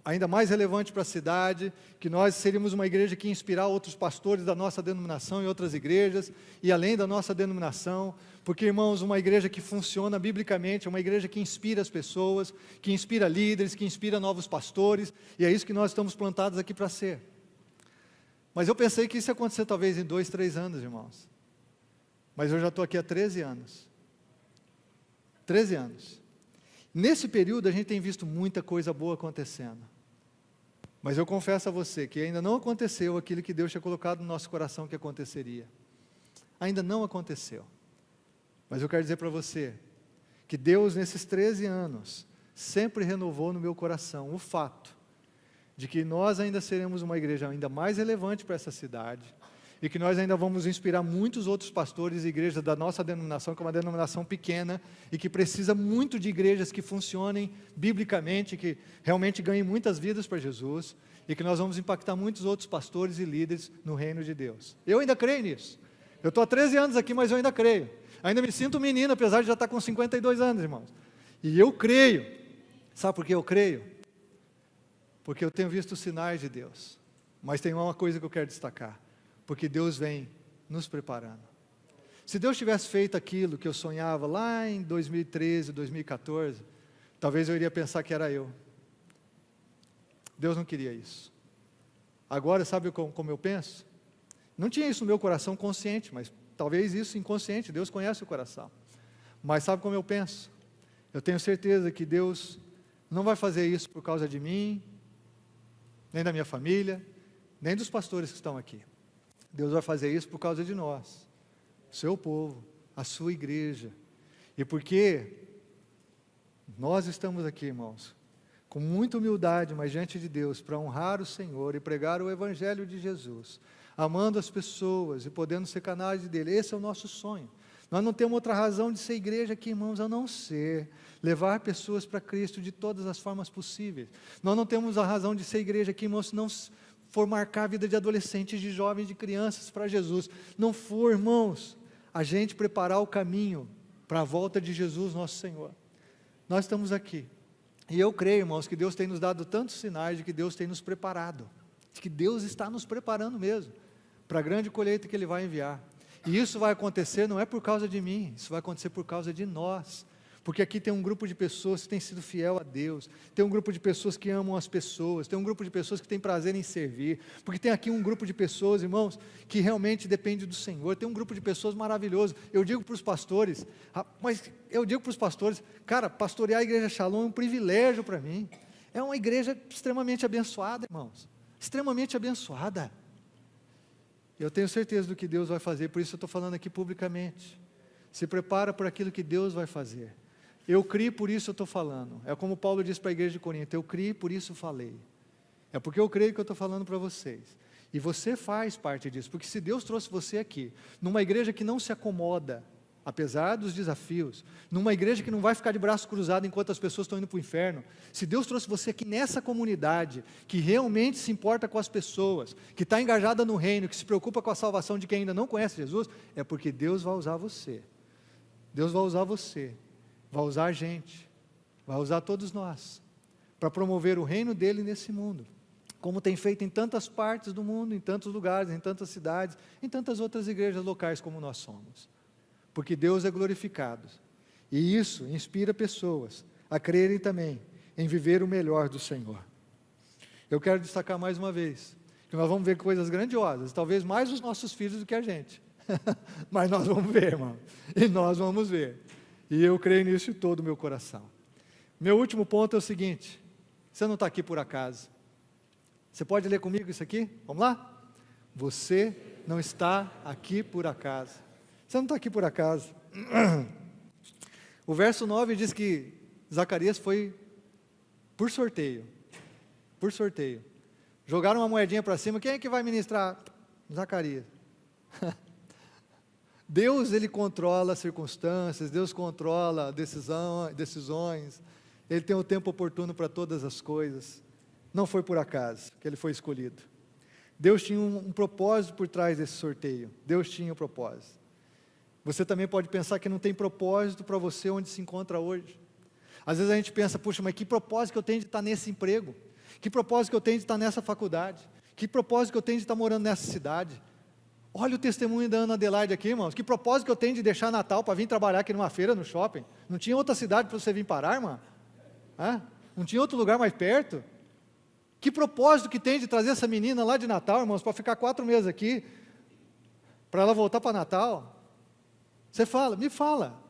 Speaker 1: ainda mais relevante para a cidade, que nós seríamos uma igreja que ia inspirar outros pastores da nossa denominação e outras igrejas, e além da nossa denominação, porque, irmãos, uma igreja que funciona biblicamente, é uma igreja que inspira as pessoas, que inspira líderes, que inspira novos pastores, e é isso que nós estamos plantados aqui para ser. Mas eu pensei que isso ia acontecer talvez em 2, 3 anos, irmãos. Mas eu já estou aqui há 13 anos. 13 anos. Nesse período a gente tem visto muita coisa boa acontecendo. Mas eu confesso a você que ainda não aconteceu aquilo que Deus tinha colocado no nosso coração que aconteceria. Ainda não aconteceu. Mas eu quero dizer para você que Deus nesses 13 anos sempre renovou no meu coração o fato de que nós ainda seremos uma igreja ainda mais relevante para essa cidade e que nós ainda vamos inspirar muitos outros pastores e igrejas da nossa denominação, que é uma denominação pequena e que precisa muito de igrejas que funcionem biblicamente, que realmente ganhem muitas vidas para Jesus e que nós vamos impactar muitos outros pastores e líderes no reino de Deus. Eu ainda creio nisso. Eu estou há 13 anos aqui, mas eu ainda creio. Ainda me sinto menino, apesar de já estar com 52 anos, irmãos. E eu creio. Sabe por que eu creio? Porque eu tenho visto os sinais de Deus. Mas tem uma coisa que eu quero destacar. Porque Deus vem nos preparando. Se Deus tivesse feito aquilo que eu sonhava lá em 2013, 2014, talvez eu iria pensar que era eu. Deus não queria isso. Agora, sabe como eu penso? Não tinha isso no meu coração consciente, mas talvez isso inconsciente, Deus conhece o coração. Mas sabe como eu penso? Eu tenho certeza que Deus não vai fazer isso por causa de mim, nem da minha família, nem dos pastores que estão aqui. Deus vai fazer isso por causa de nós, seu povo, a sua igreja. E porque nós estamos aqui, irmãos, com muita humildade, mas diante de Deus, para honrar o Senhor e pregar o Evangelho de Jesus, amando as pessoas e podendo ser canais dele. Esse é o nosso sonho. Nós não temos outra razão de ser igreja aqui, irmãos, a não ser levar pessoas para Cristo de todas as formas possíveis. Nós não temos a razão de ser igreja aqui, irmãos, se não for marcar a vida de adolescentes, de jovens, de crianças para Jesus. Não for, irmãos, a gente preparar o caminho para a volta de Jesus, nosso Senhor. Nós estamos aqui. E eu creio, irmãos, que Deus tem nos dado tantos sinais de que Deus tem nos preparado. De que Deus está nos preparando mesmo para a grande colheita que Ele vai enviar. E isso vai acontecer não é por causa de mim, isso vai acontecer por causa de nós. Porque aqui tem um grupo de pessoas que tem sido fiel a Deus, tem um grupo de pessoas que amam as pessoas, tem um grupo de pessoas que tem prazer em servir, porque tem aqui um grupo de pessoas, irmãos, que realmente depende do Senhor, tem um grupo de pessoas maravilhoso. Eu digo para os pastores, cara, pastorear a igreja Shalom é um privilégio para mim, é uma igreja extremamente abençoada, irmãos, extremamente abençoada. Eu tenho certeza do que Deus vai fazer, por isso eu estou falando aqui publicamente. Se prepara por aquilo que Deus vai fazer. Eu criei, por isso eu estou falando. É como Paulo disse para a igreja de Corinto, eu criei, por isso falei. É porque eu creio que eu estou falando para vocês. E você faz parte disso, porque se Deus trouxe você aqui, numa igreja que não se acomoda, apesar dos desafios, numa igreja que não vai ficar de braço cruzado enquanto as pessoas estão indo para o inferno, se Deus trouxe você aqui nessa comunidade, que realmente se importa com as pessoas, que está engajada no reino, que se preocupa com a salvação de quem ainda não conhece Jesus, é porque Deus vai usar você. Deus vai usar você. vai usar a gente, vai usar todos nós, para promover o reino dele nesse mundo, como tem feito em tantas partes do mundo, em tantos lugares, em tantas cidades, em tantas outras igrejas locais como nós somos. Porque Deus é glorificado, e isso inspira pessoas a crerem também em viver o melhor do Senhor. Eu quero destacar mais uma vez, que nós vamos ver coisas grandiosas, talvez mais os nossos filhos do que a gente, mas nós vamos ver, irmão, e nós vamos ver, e eu creio nisso de todo o meu coração. Meu último ponto é o seguinte: você não está aqui por acaso. Você pode ler comigo isso aqui? Vamos lá? Você não está aqui por acaso. Você não está aqui por acaso. O verso 9 diz que Zacarias foi por sorteio. Por sorteio. Jogaram uma moedinha para cima. Quem é que vai ministrar? Zacarias. Deus, Ele controla as circunstâncias, Deus controla decisões, Ele tem o tempo oportuno para todas as coisas. Não foi por acaso que ele foi escolhido. Deus tinha um propósito por trás desse sorteio. Deus tinha um propósito. Você também pode pensar que não tem propósito para você onde se encontra hoje. Às vezes a gente pensa, puxa, mas que propósito que eu tenho de estar nesse emprego? Que propósito que eu tenho de estar nessa faculdade? Que propósito que eu tenho de estar morando nessa cidade? Olha o testemunho da Ana Adelaide aqui, irmãos. Que propósito que eu tenho de deixar Natal para vir trabalhar aqui numa feira, no shopping? Não tinha outra cidade para você vir parar, irmã? Não tinha outro lugar mais perto? Que propósito que tem de trazer essa menina lá de Natal, irmãos, para ficar 4 meses aqui, para ela voltar para Natal? Você fala, me fala.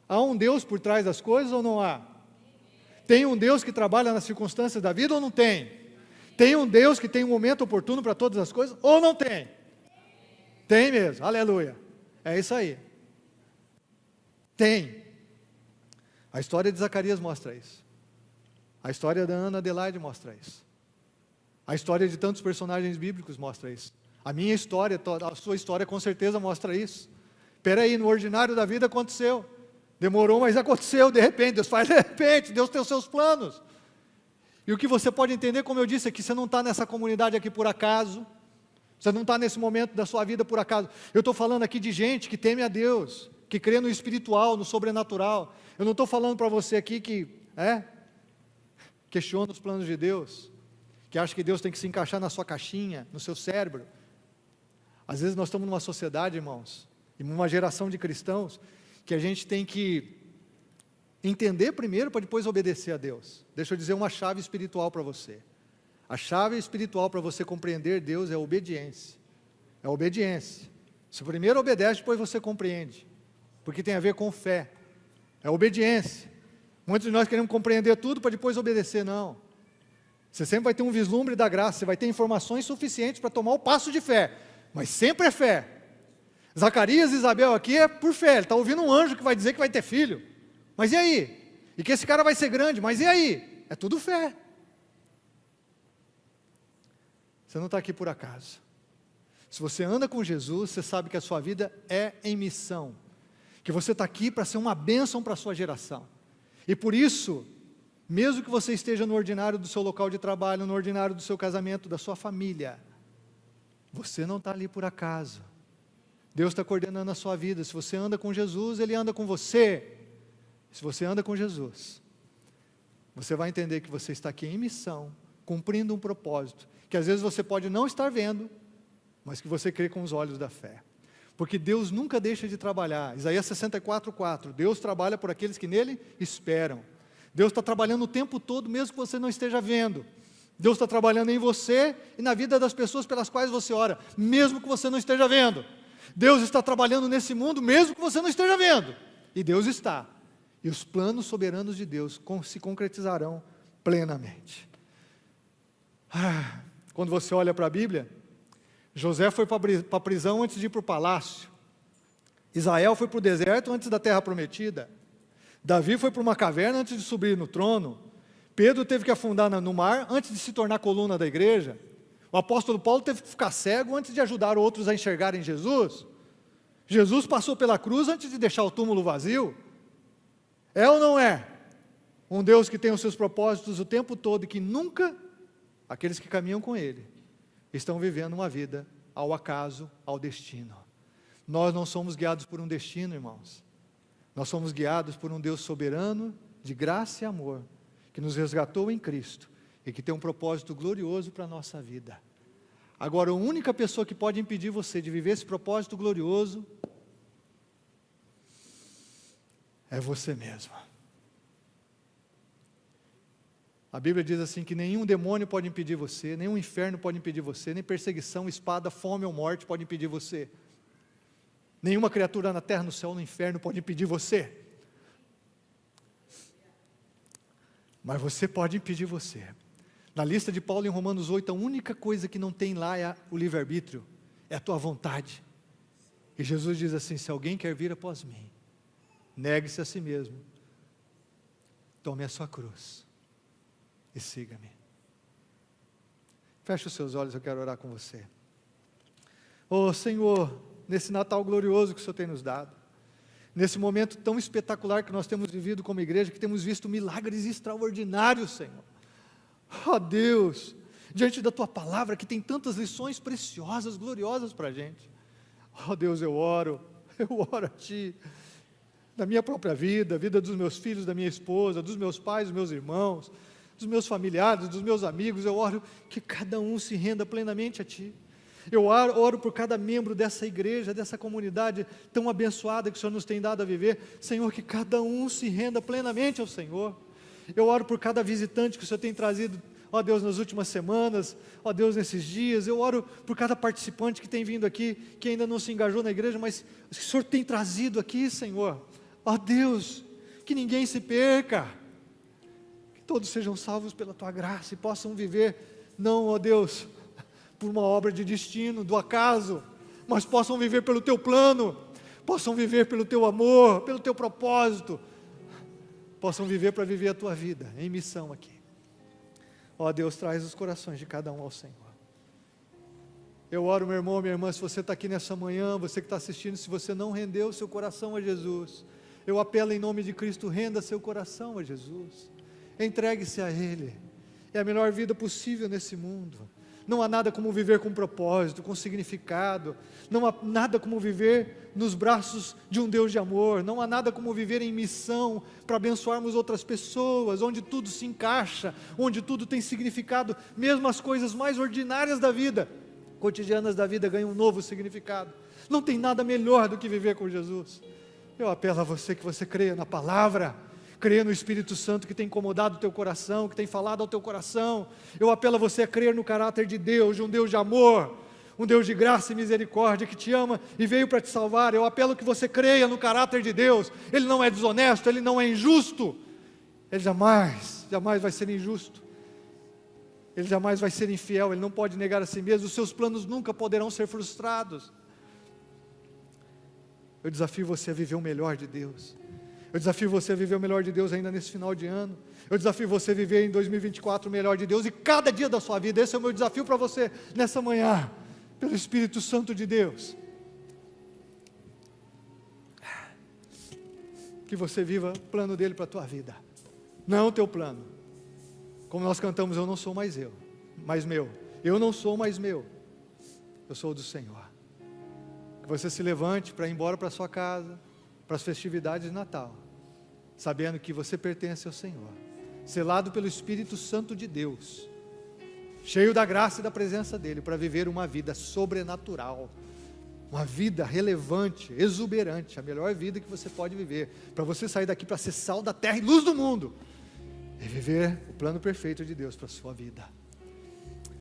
Speaker 1: Há um Deus por trás das coisas ou não há? Tem um Deus que trabalha nas circunstâncias da vida ou não tem? Tem um Deus que tem um momento oportuno para todas as coisas ou não tem? Tem mesmo, aleluia. É isso aí. Tem. A história de Zacarias mostra isso. A história da Ana Adelaide mostra isso. A história de tantos personagens bíblicos mostra isso. A minha história, a sua história com certeza mostra isso. Espera aí, no ordinário da vida aconteceu. Demorou, mas aconteceu de repente. Deus faz de repente, Deus tem os seus planos. E o que você pode entender, como eu disse, é que você não está nessa comunidade aqui por acaso. Você não está nesse momento da sua vida por acaso. Eu estou falando aqui de gente que teme a Deus, que crê no espiritual, no sobrenatural. Eu não estou falando para você aqui que questiona os planos de Deus, que acha que Deus tem que se encaixar na sua caixinha, no seu cérebro. Às vezes nós estamos numa sociedade, irmãos, e numa geração de cristãos, que a gente tem que entender primeiro para depois obedecer a Deus. Deixa eu dizer uma chave espiritual para você. A chave espiritual para você compreender Deus é a obediência. É a obediência. Você primeiro obedece, depois você compreende. Porque tem a ver com fé. É a obediência. Muitos de nós queremos compreender tudo para depois obedecer, não. Você sempre vai ter um vislumbre da graça, você vai ter informações suficientes para tomar o passo de fé, mas sempre é fé. Zacarias e Isabel aqui é por fé, ele está ouvindo um anjo que vai dizer que vai ter filho, mas e aí? E que esse cara vai ser grande, mas e aí? É tudo fé. Você não está aqui por acaso. Se você anda com Jesus, você sabe que a sua vida é em missão, que você está aqui para ser uma bênção para a sua geração. E por isso, mesmo que você esteja no ordinário do seu local de trabalho, no ordinário do seu casamento, da sua família, você não está ali por acaso. Deus está coordenando a sua vida. Se você anda com Jesus, Ele anda com você. Se você anda com Jesus, você vai entender que você está aqui em missão, cumprindo um propósito, que às vezes você pode não estar vendo, mas que você crê com os olhos da fé. Porque Deus nunca deixa de trabalhar. Isaías 64:4, Deus trabalha por aqueles que nele esperam. Deus está trabalhando o tempo todo, mesmo que você não esteja vendo. Deus está trabalhando em você e na vida das pessoas pelas quais você ora, mesmo que você não esteja vendo. Deus está trabalhando nesse mundo, mesmo que você não esteja vendo. E Deus está. E os planos soberanos de Deus se concretizarão plenamente. Quando você olha para a Bíblia, José foi para a prisão antes de ir para o palácio. Israel foi para o deserto antes da terra prometida. Davi foi para uma caverna antes de subir no trono. Pedro teve que afundar no mar antes de se tornar coluna da igreja. O apóstolo Paulo teve que ficar cego antes de ajudar outros a enxergarem Jesus. Jesus passou pela cruz antes de deixar o túmulo vazio. É ou não é? Um Deus que tem os seus propósitos o tempo todo e que nunca, aqueles que caminham com Ele, estão vivendo uma vida ao acaso, ao destino. Nós não somos guiados por um destino, irmãos. Nós somos guiados por um Deus soberano, de graça e amor, que nos resgatou em Cristo e que tem um propósito glorioso para a nossa vida. Agora, a única pessoa que pode impedir você de viver esse propósito glorioso é você mesmo. A Bíblia diz assim que nenhum demônio pode impedir você, nenhum inferno pode impedir você, nem perseguição, espada, fome ou morte pode impedir você. Nenhuma criatura na terra, no céu ou no inferno pode impedir você. Mas você pode impedir você. Na lista de Paulo em Romanos 8, a única coisa que não tem lá é o livre-arbítrio, é a tua vontade. E Jesus diz assim: se alguém quer vir após mim, negue-se a si mesmo, tome a sua cruz e siga-me. Feche os seus olhos, eu quero orar com você. Oh Senhor, nesse Natal glorioso que o Senhor tem nos dado, nesse momento tão espetacular que nós temos vivido como igreja, que temos visto milagres extraordinários, Senhor. Oh Deus, diante da Tua palavra que tem tantas lições preciosas, gloriosas para a gente. Oh Deus, eu oro a Ti, na minha própria vida, a vida dos meus filhos, da minha esposa, dos meus pais, dos meus irmãos, dos meus familiares, dos meus amigos. Eu oro que cada um se renda plenamente a Ti. Eu oro por cada membro dessa igreja, dessa comunidade tão abençoada que o Senhor nos tem dado a viver. Senhor, que cada um se renda plenamente ao Senhor. Eu oro por cada visitante que o Senhor tem trazido, ó Deus, nas últimas semanas, ó Deus, nesses dias. Eu oro por cada participante que tem vindo aqui, que ainda não se engajou na igreja, mas que o Senhor tem trazido aqui, Senhor. Ó Deus, que ninguém se perca, que todos sejam salvos pela Tua graça e possam viver, não, ó Deus, por uma obra de destino, do acaso, mas possam viver pelo Teu plano, possam viver pelo Teu amor, pelo Teu propósito, possam viver para viver a Tua vida, em missão aqui. Ó Deus, traz os corações de cada um ao Senhor. Eu oro, meu irmão, minha irmã, se você está aqui nessa manhã, você que está assistindo, se você não rendeu seu coração a Jesus, eu apelo em nome de Cristo, renda seu coração a Jesus, entregue-se a Ele. É a melhor vida possível nesse mundo. Não há nada como viver com propósito, com significado. Não há nada como viver nos braços de um Deus de amor. Não há nada como viver em missão para abençoarmos outras pessoas, onde tudo se encaixa, onde tudo tem significado. Mesmo as coisas mais ordinárias da vida, cotidianas da vida, ganham um novo significado. Não tem nada melhor do que viver com Jesus. Eu apelo a você que você creia na palavra, creia no Espírito Santo que tem incomodado o teu coração, que tem falado ao teu coração. Eu apelo a você a crer no caráter de Deus, de um Deus de amor, um Deus de graça e misericórdia, que te ama e veio para te salvar. Eu apelo que você creia no caráter de Deus. Ele não é desonesto, Ele não é injusto, Ele jamais vai ser injusto, Ele jamais vai ser infiel, Ele não pode negar a si mesmo, os seus planos nunca poderão ser frustrados. Eu desafio você a viver o melhor de Deus. Eu desafio você a viver o melhor de Deus ainda nesse final de ano. Eu desafio você a viver em 2024 o melhor de Deus, e cada dia da sua vida. Esse é o meu desafio para você nessa manhã, pelo Espírito Santo de Deus. Que você viva o plano dele para a tua vida, não o teu plano. Como nós cantamos, eu não sou mais meu. Eu não sou mais meu, eu sou do Senhor. Que você se levante para ir embora para a sua casa, para as festividades de Natal, sabendo que você pertence ao Senhor, selado pelo Espírito Santo de Deus, cheio da graça e da presença dEle, para viver uma vida sobrenatural, uma vida relevante, exuberante, a melhor vida que você pode viver, para você sair daqui para ser sal da terra e luz do mundo, e viver o plano perfeito de Deus para a sua vida.